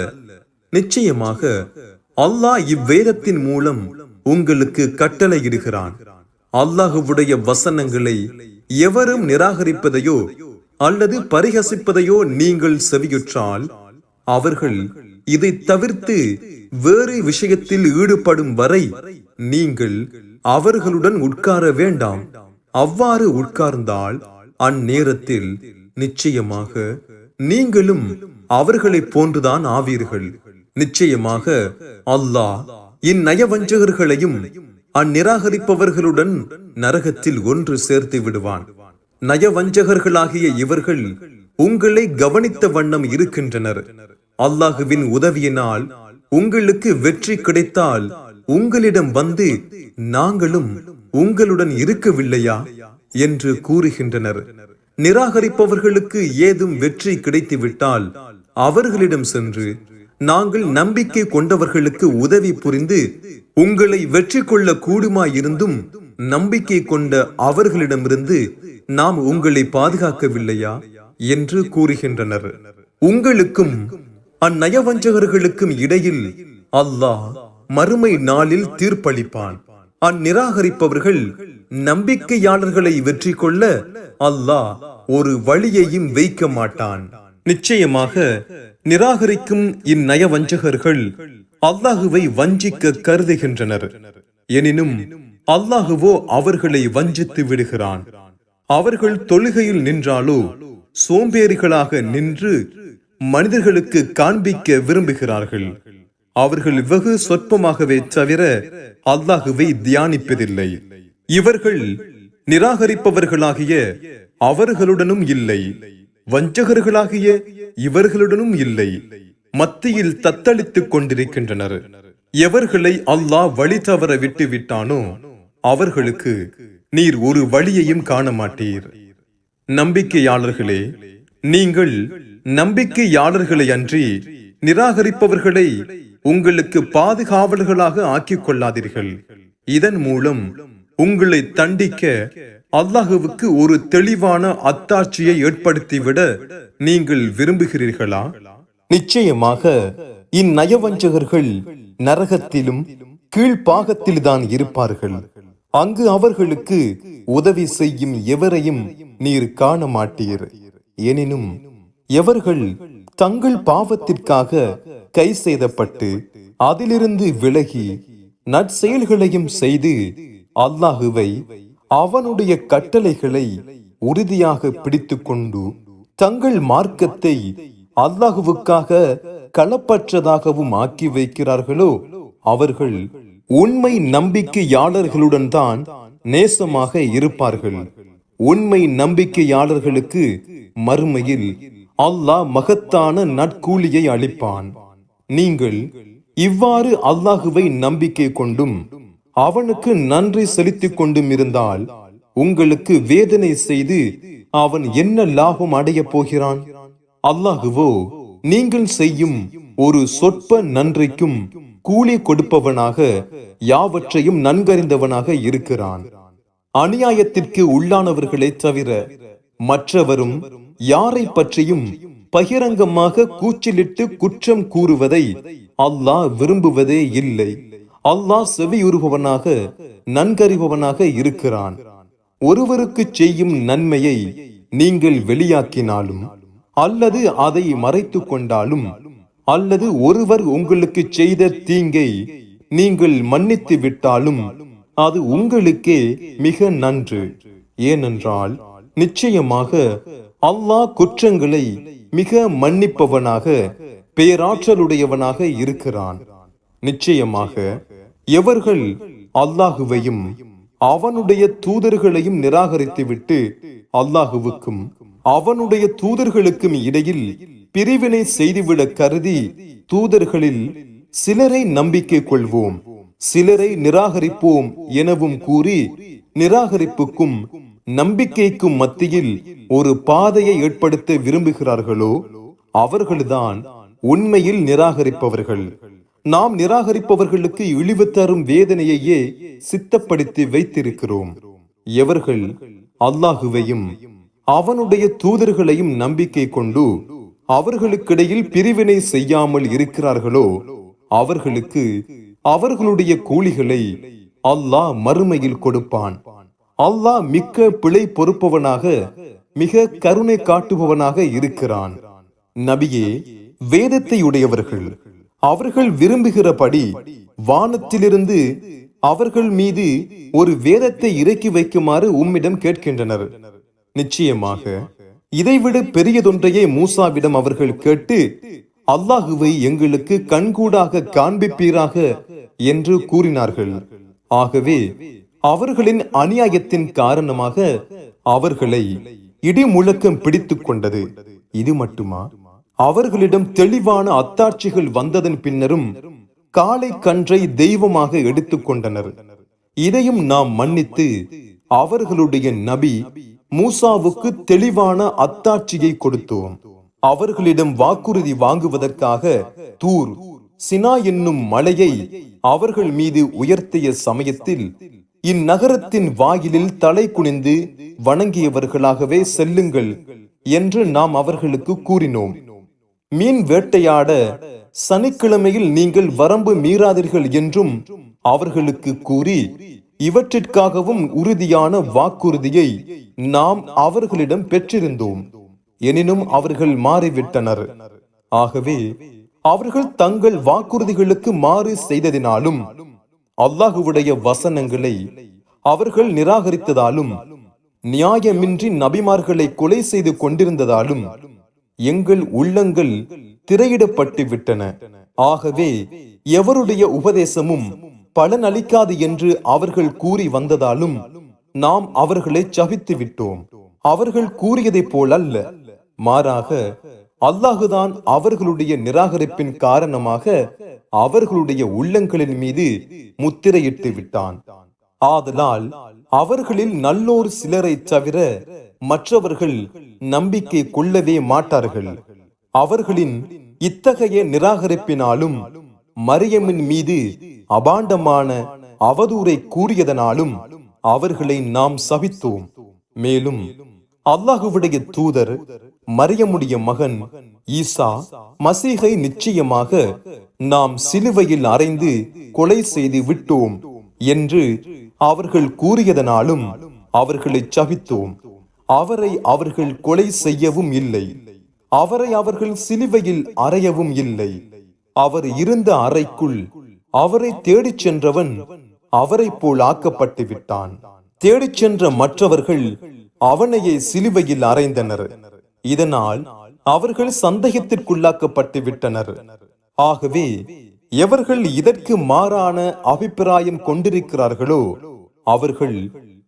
நிச்சயமாக அல்லாஹ் இவ்வேதத்தின் மூலம் உங்களுக்கு கட்டளையிடுகிறான். அல்லாஹுவுடைய வசனங்களை எவரும் நிராகரிப்பதையோ அல்லது பரிகசிப்பதையோ நீங்கள் செவியுற்றால் அவர்கள் இதை தவிர்த்து வேறு விஷயத்தில் ஈடுபடும் வரை நீங்கள் அவர்களுடன் உட்கார வேண்டாம். அவ்வாறு உட்கார்ந்தால் அந்நேரத்தில் நிச்சயமாக நீங்களும் அவர்களை போன்றுதான் ஆவீர்கள். நிச்சயமாக அல்லாஹ் இந்நயவஞ்சகர்களையும் அந்நிராகரிப்பவர்களுடன் நரகத்தில் ஒன்று சேர்த்து விடுவான். நயவஞ்சகர்களாகிய இவர்கள் உங்களை கவனித்த வண்ணம் இருக்கின்றனர். அல்லாஹுவின் உதவியினால் உங்களுக்கு வெற்றி கிடைத்தால் உங்களிடம் வந்து நாங்களும் உங்களுடன் இருக்கவில்லையா என்று கூறுகின்றனர். நிராகரிப்பவர்களுக்கு ஏதும் வெற்றி கிடைத்துவிட்டால் அவர்களிடம் சென்று நாங்கள் நம்பிக்கை கொண்டவர்களுக்கு உதவி புரிந்து உங்களை வெற்றி கொள்ள கூடுமாயிருந்தும் நம்பிக்கை கொண்ட அவர்களிடமிருந்து நாம் உங்களை பாதுகாக்கவில்லையா என்று கூறுகின்றனர். உங்களுக்கும் அந்நயவஞ்சகர்களுக்கும் இடையில் அல்லாஹ் மறுமை நாளில் தீர்ப்பளிப்பான். அந்நிராகரிப்பவர்கள் நம்பிக்கையாளர்களை வெற்றி கொள்ள அல்லாஹ் ஒரு வழியையும் வைக்க மாட்டான். நிச்சயமாக நிராகரிக்கும் இந்நயவஞ்சகர்கள் அல்லாஹுவை வஞ்சிக்க கருதுகின்றனர். எனினும் அல்லாஹுவோ அவர்களை வஞ்சித்து விடுகிறான். அவர்கள் தொழுகையில் நின்றாலோ சோம்பேறிகளாக நின்று மனிதர்களுக்கு காண்பிக்க விரும்புகிறார்கள். அவர்கள் வெகு சொற்பமாகவே தவிர அல்லாஹுவை தியானிப்பதில்லை. இவர்கள் நிராகரிப்பவர்களாகிய அவர்களுடனும் இல்லை, வஞ்சகர்களாகிய இவர்களுடனும் இல்லை, மத்தியில் தத்தளித்துக் கொண்டிருக்கின்றனர். எவர்களை அல்லாஹ் வழி தவற விட்டு விட்டானோ அவர்களுக்கு நீர் ஒரு வழியையும் காண மாட்டீர். நம்பிக்கையாளர்களே, நீங்கள் நம்பிக்கையாளர்களை அன்றி நிராகரிப்பவர்களை உங்களுக்கு பாதுகாவலர்களாக ஆக்கிக் கொள்ளாதீர்கள். இதன் மூலம் உங்களை தண்டிக்க அல்லாஹுவுக்கு ஒரு தெளிவான அத்தாட்சியை ஏற்படுத்திவிட நீங்கள் விரும்புகிறீர்களா? நிச்சயமாக இந்நயவஞ்சகர்கள் நரகத்திலும் கீழ்ப்பாகத்தில்தான் இருப்பார்கள். அங்கு அவர்களுக்கு உதவி செய்யும் எவரையும் நீர் காண மாட்டீர். எனினும் எவர்கள் தங்கள் பாவத்திற்காக கை செய்தப்பட்டு அதிலிருந்து விலகி நற்செயல்களையும் செய்து அல்லாஹுவை அவனுடைய கட்டளைகளை உறுதியாக பிடித்துக் கொண்டு தங்கள் மார்க்கத்தை அல்லாஹுவுக்காக களப்பற்றதாகவும் ஆக்கி வைக்கிறார்களோ அவர்கள் உண்மை நம்பிக்கையாளர்களுடன் தான் நேசமாக இருப்பார்கள். உண்மை நம்பிக்கையாளர்களுக்கு மறுமையில் அல்லாஹ் மகத்தான நற்கூலியை அளிப்பான். நீங்கள் இவ்வாறு அல்லாஹுவை நம்பிக்கை கொண்டும் அவனுக்கு நன்றி செலுத்திக் கொண்டும் இருந்தால் உங்களுக்கு வேதனை செய்து அவன் என்ன லாபம் அடைய போகிறான்? அல்லாஹுவோ நீங்கள் செய்யும் ஒரு சொற்ப நன்றிக்கும் கூலி கொடுப்பவனாக யாவற்றையும் நன்கறிந்தவனாக இருக்கிறான். அநியாயத்திற்கு உள்ளானவர்களை தவிர மற்றவரும் யாரை பற்றியும் பகிரங்கமாக கூச்சலிட்டு குற்றம் கூறுவதை அல்லாஹ் விரும்புவதே இல்லை. அல்லாஹ் செவியுறுபவனாக நன்கறிபவனாக இருக்கிறான். ஒருவருக்கு செய்யும் நன்மையை நீங்கள் வெளியாக்கினாலும் அல்லது அதை மறைத்துக் கொண்டாலும் அல்லது ஒருவர் உங்களுக்கு செய்த தீங்கை நீங்கள் மன்னித்து விட்டாலும் அது உங்களுக்கே மிக நன்று. ஏனென்றால் நிச்சயமாக அல்லாஹ் குற்றங்களை மிக மன்னிப்பவனாக பேராற்றலுடையவனாக இருக்கிறான். நிச்சயமாக எவர்கள் அல்லாஹுவையும் அவனுடைய தூதர்களையும் நிராகரித்துவிட்டு அல்லாஹுவுக்கும் அவனுடைய தூதர்களுக்கும் இடையில் பிரிவினை செய்துவிட கருதி தூதர்களில் சிலரை நம்பிக்கை கொள்வோம் சிலரை நிராகரிப்போம் எனவும் கூறி நிராகரிப்புக்கும் நம்பிக்கைக்கும் மத்தியில் ஒரு பாதையை ஏற்படுத்த விரும்புகிறார்களோ அவர்கள்தான் உண்மையில் நிராகரிப்பவர்கள். நாம் நிராகரிப்பவர்களுக்கு இழிவு தரும் வேதனையையே சித்தப்படுத்தி வைத்திருக்கிறோம். எவர்கள் அல்லாஹுவையும் அவனுடைய தூதர்களையும் நம்பிக்கை கொண்டு அவர்களுக்கிடையில் பிரிவினை செய்யாமல் இருக்கிறார்களோ அவர்களுக்கு அவர்களுடைய கூலிகளை அல்லாஹ் மறுமையில் கொடுப்பான். அல்லாஹ் மிக்க பிழை பொறுப்பவனாக மிக கருணை காட்டுபவனாக இருக்கிறான். நபியே, வேதத்தை உடையவர்கள் அவர்கள் விரும்புகிறபடி வானத்திலிருந்து அவர்கள் மீது ஒரு வேதத்தை இறக்கி வைக்குமாறு உம்மிடம் கேட்கின்றனர். நிச்சயமாக இதைவிட பெரியதொன்றையே மூசாவிடம் அவர்கள் கேட்டு அல்லாஹுவை எங்களுக்கு கண்கூடாக காண்பிப்பீராக என்று கூறினார்கள். ஆகவே அவர்களின் அநியாயத்தின் காரணமாக அவர்களை இடி முழக்கம் பிடித்துக் கொண்டது. இது மட்டுமா, அவர்களிடம் தெளிவான அத்தாட்சிகள் வந்ததன் பின்னரும் காளை கன்றை தெய்வமாக எடுத்துக் கொண்டனர். இதையும் நாம் மன்னித்து அவர்களுடைய நபி மூசாவுக்கு தெளிவான அத்தாட்சியை கொடுத்தோம். அவர்களிடம் வாக்குறுதி வாங்குவதற்காக தூர் சினா என்னும் மலையை அவர்கள் மீது உயர்த்திய சமயத்தில் இந்நகரத்தின் வாயிலில் தலை குனிந்து வணங்கியவர்களாகவே செல்லுங்கள் என்று நாம் அவர்களுக்கு கூறினோம். மீன் வேட்டையாட சனிக்கிழமையில் நீங்கள் வரம்பு மீறாதீர்கள் என்றும் அவர்களுக்கு கூறி இவற்றிற்காகவும் உறுதியான வாக்குறுதியை நாம் அவர்களிடம் பெற்றிருந்தோம். எனினும் அவர்கள் மாறிவிட்டனர். ஆகவே அவர்கள் தங்கள் வாக்குறுதிகளுக்கு மாறு செய்ததினாலும் அல்லாஹுவுடைய வசனங்களை அவர்கள் நிராகரித்ததாலும் நியாயமின்றி நபிமார்களை கொலை செய்து கொண்டிருந்ததாலும் எங்கள் உள்ளங்கள் திரையிடப்பட்டு விட்டன. ஆகவே எவருடைய உபதேசமும் பலனளிக்காது என்று அவர்கள் கூறி வந்ததாலும் நாம் அவர்களை சபித்து விட்டோம். அவர்கள் கூறியதைப் போல் அல்ல, மாறாக அல்லாஹுதான் அவர்களுடைய நிராகரிப்பின் காரணமாக அவர்களுடைய உள்ளங்களின் மீது முத்திரையிட்டு விட்டான். ஆதலால் அவர்களில் நல்லோர் சிலரை தவிர மற்றவர்கள் நம்பிக்கை கொள்ளவே மாட்டார்கள். அவர்களின் இத்தகைய நிராகரிப்பினாலும் மரியமின் மீது அபாண்டமான அவதூறை கூறியதனாலும் அவர்களை நாம் சபித்தோம். மேலும் அல்லாஹுவுடைய தூதர் மரியமுடைய மகன் ஈசா மசீகை நிச்சயமாக நாம் சிலுவையில் அறைந்து கொலை செய்து விட்டோம் என்று அவர்கள் கூறியதனாலும் அவர்களை சபித்தோம். அவரை அவர்கள் கொலை செய்யவும் இல்லை, அவரை அவர்கள் சிலுவையில் அறையவும் இல்லை. அவர் இருந்த அறைக்குள் அவரை தேடிச் சென்றவன் அவரை போல் ஆக்கப்பட்டு விட்டான். தேடிச் சென்ற மற்றவர்கள் அவனையே சிலுவையில் அறைந்தனர். இதனால் அவர்கள் சந்தேகத்திற்குள்ளாக்கப்பட்டு விட்டனர். ஆகவே எவர்கள் இதற்கு மாறான அபிப்பிராயம் கொண்டிருக்கிறார்களோ அவர்கள்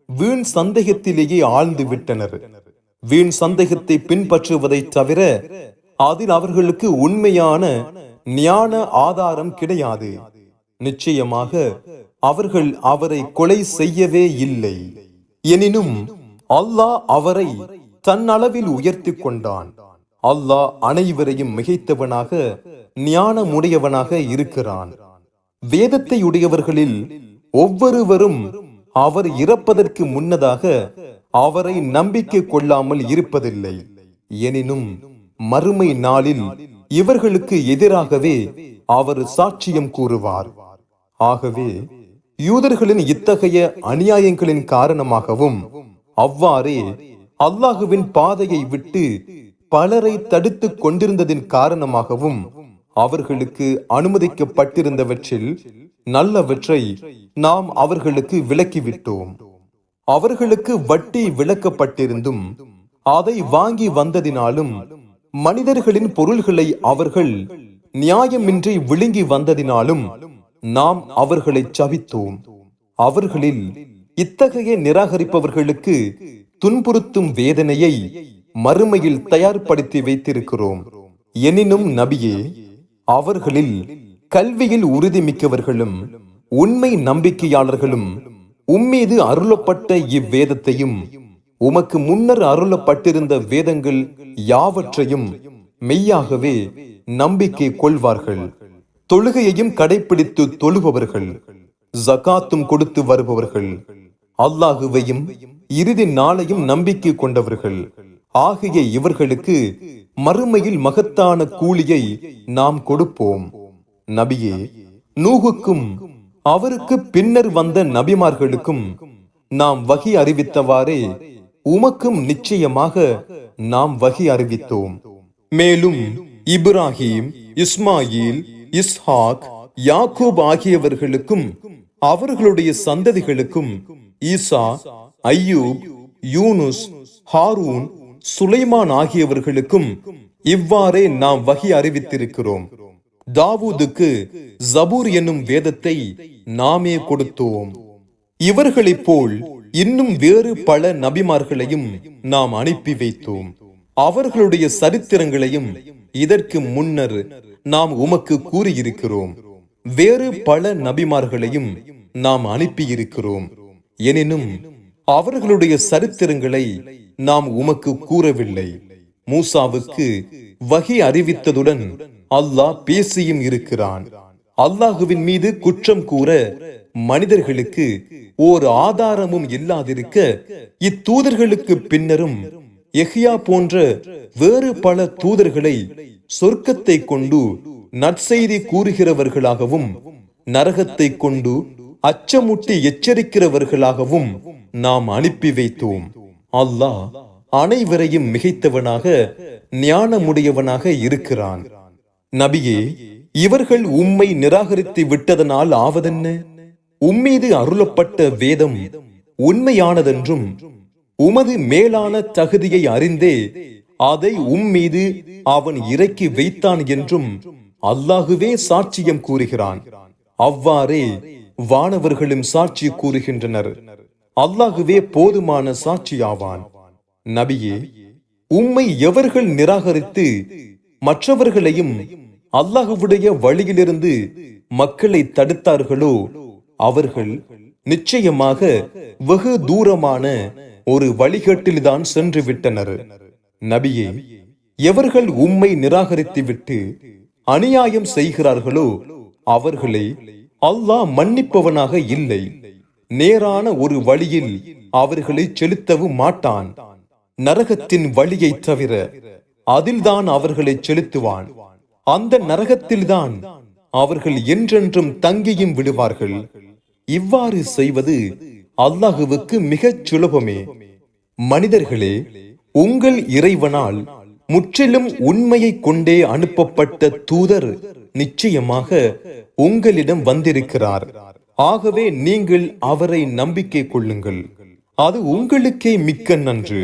வீண் சந்தேகத்திலேயே ஆழ்ந்து விட்டனர். வீண் சந்தேகத்தை பின்பற்றுவதை தவிர அதில் அவர்களுக்கு உண்மையான ஞான ஆதாரம் கிடையாது. நிச்சயமாக அவர்கள் அவரை கொலை செய்யவே இல்லை. எனினும் அல்லாஹ் அவரை தன்னளவில் உயர்த்தி கொண்டான். அல்லாஹ் அனைவரையும் மிகைத்தவனாக ஞானமுடையவனாக இருக்கிறான். வேதத்தை உடையவர்களில் ஒவ்வொருவரும் அவர் இறப்பதற்கு முன்னதாக அவரை நம்பிக்கை கொள்ளாமல் இருப்பதில்லை. எனினும் மறுமை நாளில் இவர்களுக்கு எதிராகவே அவர் சாட்சியம் கூறுவார். ஆகவே யூதர்களின் இத்தகைய அநியாயங்களின் காரணமாகவும் அவ்வாறே அல்லாஹுவின் பாதையை விட்டு பலரை தடுத்து கொண்டிருந்ததின் காரணமாகவும் அவர்களுக்கு அனுமதிக்கப்பட்டிருந்தவற்றில் நல்லவற்றை நாம் அவர்களுக்கு விலக்கிவிட்டோம். அவர்களுக்கு வட்டி விலக்கப்பட்டிருந்தும் அதை வாங்கி வந்ததினாலும் மனிதர்களின் பொருள்களை அவர்கள் நியாயமின்றி விழுங்கி வந்ததினாலும் நாம் அவர்களை சபித்தோம். அவர்களில் இத்தகைய நிராகரிப்பவர்களுக்கு துன்புறுத்தும் வேதனையை மறுமையில் தயார்படுத்தி வைத்திருக்கிறோம். எனினும் நபியே, அவர்களில் கல்வியில் உறுதிமிக்கவர்களும் உண்மை நம்பிக்கையாளர்களும் உம்மீது அருளப்பட்ட இவ்வேதத்தையும் உமக்கு முன்னர் அருளப்பட்டிருந்த வேதங்கள் யாவற்றையும் மெய்யாகவே நம்பிக்கை கொள்வார்கள். தொழுகையையும் கடைபிடித்து தொழுபவர்கள், ஜகாத்தும் கொடுத்து வருபவர்கள், அல்லாஹுவையும் இறுதி நாளையும் நம்பிக்கை கொண்டவர்கள் ஆகிய இவர்களுக்கு மறுமையில் மகத்தான கூலியை நாம் கொடுப்போம். நபியே, நூகுக்கும் அவருக்கு பின்னர் வந்த நபிமார்களுக்கும் நாம் வகி அறிவித்தவாறே உமக்கும் நிச்சயமாக நாம் வகி அறிவித்தோம். மேலும் இப்ராஹிம், இஸ்மாயில், இஸ்ஹாக், யாக்கூப் ஆகியவர்களுக்கும் அவர்களுடைய சந்ததிகளுக்கும் ஈசா, ஐயூப், யூனுஸ், ஹாரூன், சுலைமான் ஆகியவர்களுக்கும் இவ்வாறே நாம் வகி அறிவித்திருக்கிறோம். தாவூதுக்கு ஜபூர் என்னும் வேதத்தை நாமே கொடுத்தோம். இவர்களைப் போல் இன்னும் வேறு பல நபிமார்களையும் நாம் அனுப்பி வைத்தோம். அவர்களுடைய சரித்திரங்களையும் இதற்கு முன்னர் நாம் உமக்கு கூறியிருக்கிறோம். வேறு பல நபிமார்களையும் நாம் அனுப்பியிருக்கிறோம். எனினும் அவர்களுடைய சரித்திரங்களை நாம் உமக்கு கூறவில்லை. மூசாவுக்கு வகி அறிவித்ததுடன் அல்லாஹ் பேசியும் இருக்கிறான். அல்லாஹுவின் மீது குற்றம் கூற மனிதர்களுக்கு ஓர் ஆதாரமும் இல்லாதிருக்க இத்தூதர்களுக்கு பின்னரும் யெஹ்யா போன்ற வேறு பல தூதர்களை சொர்க்கத்தை கொண்டு நற்செய்தி கூறுகிறவர்களாகவும் நரகத்தை கொண்டு அச்சமுட்டி எச்சரிக்கிறவர்களாகவும் நாம் அனுப்பி வைத்தோம். அல்லாஹ் அனைவரையும் மிகைத்தவனாக ஞானமுடையவனாக இருக்கிறான். நபியே, இவர்கள் உம்மை நிராகரித்து விட்டதனால் ஆவதென்ன? உம்மீது அருளப்பட்ட வேதம் உண்மையானதென்றும் உமது மேலான தகுதியை அறிந்தே அதை உம்மீது அவன் இறக்கி வைத்தான் என்றும் அல்லாஹுவே சாட்சியம் கூறுகிறான். அவ்வாறே வானவர்களும் சாட்சி கூறுகின்றனர். அல்லாஹுவே போதுமான சாட்சியாவான். நபியே, உம்மை எவர்கள் நிராகரித்து மற்றவர்களையும் அல்லாஹுவுடைய வழியிலிருந்து மக்களை தடுத்தார்களோ அவர்கள் நிச்சயமாக வெகு தூரமான ஒரு வழிகேட்டில்தான் சென்று விட்டனர். நபியே, எவர்கள் உம்மை நிராகரித்து விட்டு அநியாயம் செய்கிறார்களோ அவர்களை அல்லாஹ் மன்னிப்பவனாக இல்லை. நேரான ஒரு வழியில் அவர்களை செலுத்தவும் மாட்டான். நரகத்தின் வழியை தவிர அதில்தான் அவர்களை செலுத்துவான். அந்த நரகத்தில்தான் அவர்கள் என்றென்றும் தங்கியும் விடுவார்கள். இவ்வாறு செய்வது அல்லாஹுவுக்கு மிகச் சுலபமே. மனிதர்களே, உங்கள் இறைவனால் முற்றிலும் உண்மையை கொண்டே அனுப்பப்பட்ட தூதர் நிச்சயமாக உங்களிடம் வந்திருக்கிறார். ஆகவே நீங்கள் அவரை நம்பிக்கை கொள்ளுங்கள். அது உங்களுக்கே மிக்க நன்று.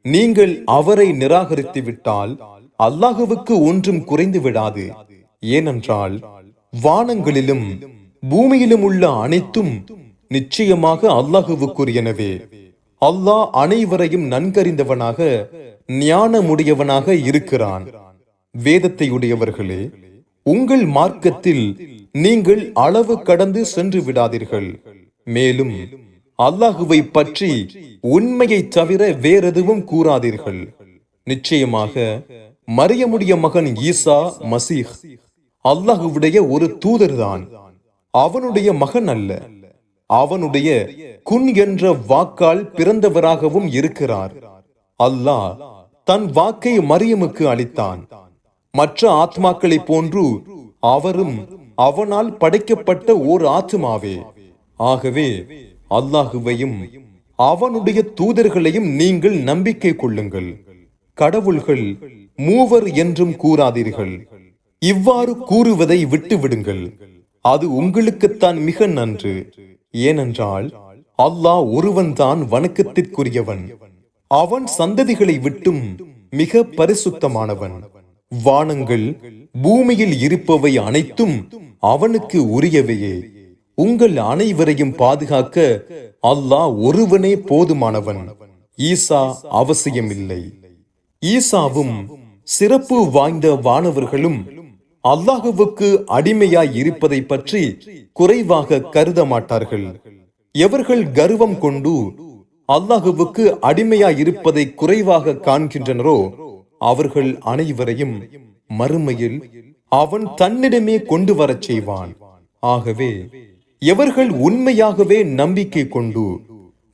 நீங்கள் அவரை நிராகரித்து விட்டால் அல்லாஹுவுக்கு ஒன்றும் குறைந்து விடாது. ஏனென்றால் வானங்களிலும் பூமியிலும் உள்ள அனைத்தும் நிச்சயமாக அல்லாஹுவுக்குரியனவே. அல்லாஹ் அனைவரையும் நன்கறிந்தவனாக ஞானமுடையவனாக இருக்கிறான். வேதத்தை உடையவர்களே, உங்கள் மார்க்கத்தில் நீங்கள் அளவு கடந்து சென்று விடாதீர்கள். மேலும் அல்லாஹுவை பற்றி உண்மையை தவிர வேறெதுவும் கூறாதீர்கள். நிச்சயமாக மரியமுடைய மகன் ஈசா மசீஹ் அல்லாஹுவுடைய ஒரு தூதர்தான், அவனுடைய மகன் அல்ல. அவனுடைய குன் என்ற வாக்கால் பிறந்தவராகவும் இருக்கிறார். அல்லாஹ் தன் வாக்கை மரியமுக்கு அளித்தான். மற்ற ஆத்மாக்களை போன்று அவரும் அவனால் படைக்கப்பட்ட ஓர் ஆத்மாவே. ஆகவே அல்லாஹுவையும் அவனுடைய தூதர்களையும் நீங்கள் நம்பிக்கை கொள்ளுங்கள். கடவுள்கள் மூவர் என்றும் கூறாதீர்கள். இவ்வாறு கூறுவதை விட்டு விடுங்கள். அது உங்களுக்குத்தான் மிக நன்று. ஏனென்றால் அல்லாஹ் ஒருவன்தான் வணக்கத்திற்குரியவன். அவன் சந்ததிகளை விட்டும் மிக பரிசுத்தமானவன். வானங்கள் பூமியில் இருப்பவை அனைத்தும் அவனுக்கு உரியவையே. உங்கள் அனைவரையும் பாதுகாக்க அல்லாஹ் ஒருவனே போதுமானவன். ஈசா அவசியமில்லை. ஈசாவும் சிறப்பு வாய்ந்த வானவர்களும் அல்லாஹுவுக்கு அடிமையாய் இருப்பதை பற்றி குறைவாக கருத மாட்டார்கள். எவர்கள் கர்வம் கொண்டு அல்லாஹுவுக்கு அடிமையாய் இருப்பதை குறைவாக காண்கின்றனரோ அவர்கள் அனைவரையும் மறுமையில் அவன் தன்னிடமே கொண்டு வரச் செய்வான். ஆகவே எவர்கள் உண்மையாகவே நம்பிக்கை கொண்டு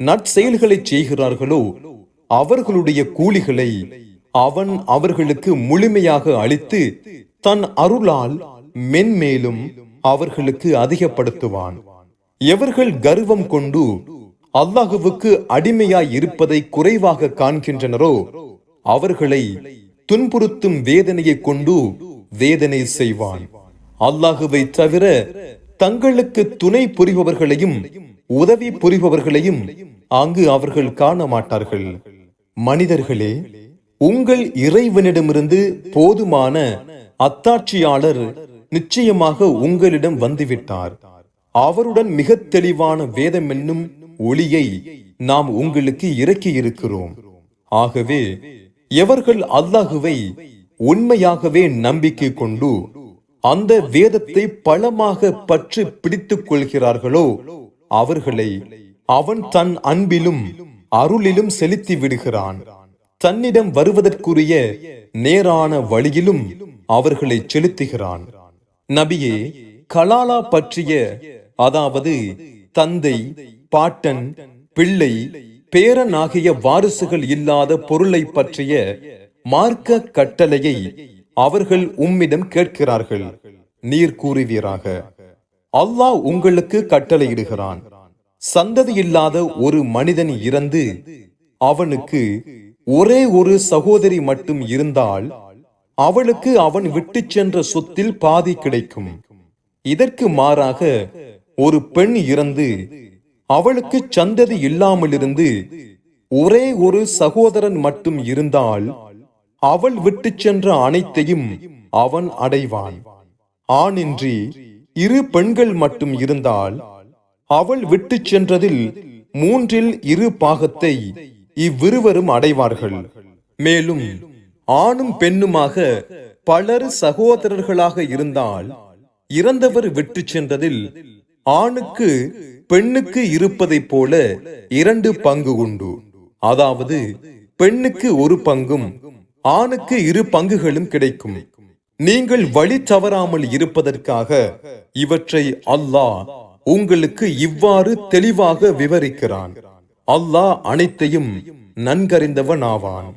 நற்செயல்களை செய்கிறார்களோ அவர்களுடைய கூலிகளை அவன் அவர்களுக்கு முழுமையாக அளித்து தன் அருளால் மென்மேலும் அவர்களுக்கு அதிகப்படுத்துவான். எவர்கள் கர்வம் கொண்டு அல்லாஹுவுக்கு அடிமையாய் இருப்பதை குறைவாக காண்கின்றனரோ அவர்களை துன்புறுத்தும் வேதனையை கொண்டு வேதனை செய்வான். அல்லாஹுவை தவிர தங்களுக்கு துணை புரிபவர்களையும் உதவி புரிபவர்களையும் அங்கு அவர்கள் காண மாட்டார்கள். மனிதர்களே, உங்கள் இறைவனிடமிருந்து போதுமான அத்தாட்சியாளர் நிச்சயமாக உங்களிடம் வந்துவிட்டார். அவருடன் மிக தெளிவான வேதம் என்னும் ஒளியை நாம் உங்களுக்கு இறக்கி இருக்கிறோம். ஆகவே எவர்கள் அல்லாஹுவை உண்மையாகவே நம்பிக்கை கொண்டு அந்த வேதத்தை பலமாக பற்றி பிடித்துக் கொள்கிறார்களோ அவர்களை அவன் தன் அன்பிலும் அருளிலும் செலுத்தி விடுகிறான். தன்னிடம் வருவதற்குரிய நேரான வழியிலும் அவர்களை செலுத்துகிறான். நபியே, கலாலா பற்றிய, அதாவது தந்தை, பாட்டன், பிள்ளை, பேரன் ஆகிய வாரிசுகள் இல்லாத பொருளை பற்றிய மார்க்க கட்டளையை அவர்கள் உம்மிடம் கேட்கிறார்கள். நீர் கூறுவீராக, அல்லாஹ் உங்களுக்கு கட்டளையிடுகிறான். சந்ததி இல்லாத ஒரு மனிதன் இறந்து அவனுக்கு ஒரே ஒரு சகோதரி மட்டும் இருந்தால் அவளுக்கு அவன் விட்டு சென்ற சொத்தில் பாதி கிடைக்கும். இதற்கு மாறாக ஒரு பெண் இறந்து அவளுக்கு சந்ததி இல்லாமலிருந்து ஒரே ஒரு சகோதரன் மட்டும் இருந்தால் அவள் விட்டு சென்ற அனைத்தையும் அவன் அடைவான். ஆணின்றி இரு பெண்கள் மட்டும் இருந்தால் அவள் விட்டு சென்றதில் 3/2 பாகத்தை இவ்விருவரும் அடைவார்கள். மேலும் ஆணும் பெண்ணுமாக பலர் சகோதரர்களாக இருந்தால் இறந்தவர் விட்டு சென்றதில் ஆணுக்கு பெண்ணுக்கு இருப்பதைப் போல 2 பங்கு உண்டு. அதாவது பெண்ணுக்கு 1 பங்கும் ஆணுக்கு 2 பங்குகளும் கிடைக்கும். நீங்கள் வழி தவறாமல் இருப்பதற்காக இவற்றை அல்லாஹ் உங்களுக்கு இவ்வாறு தெளிவாக விவரிக்கிறான். அல்லாஹ் அனைத்தையும் நன்கறிந்தவன் ஆவான்.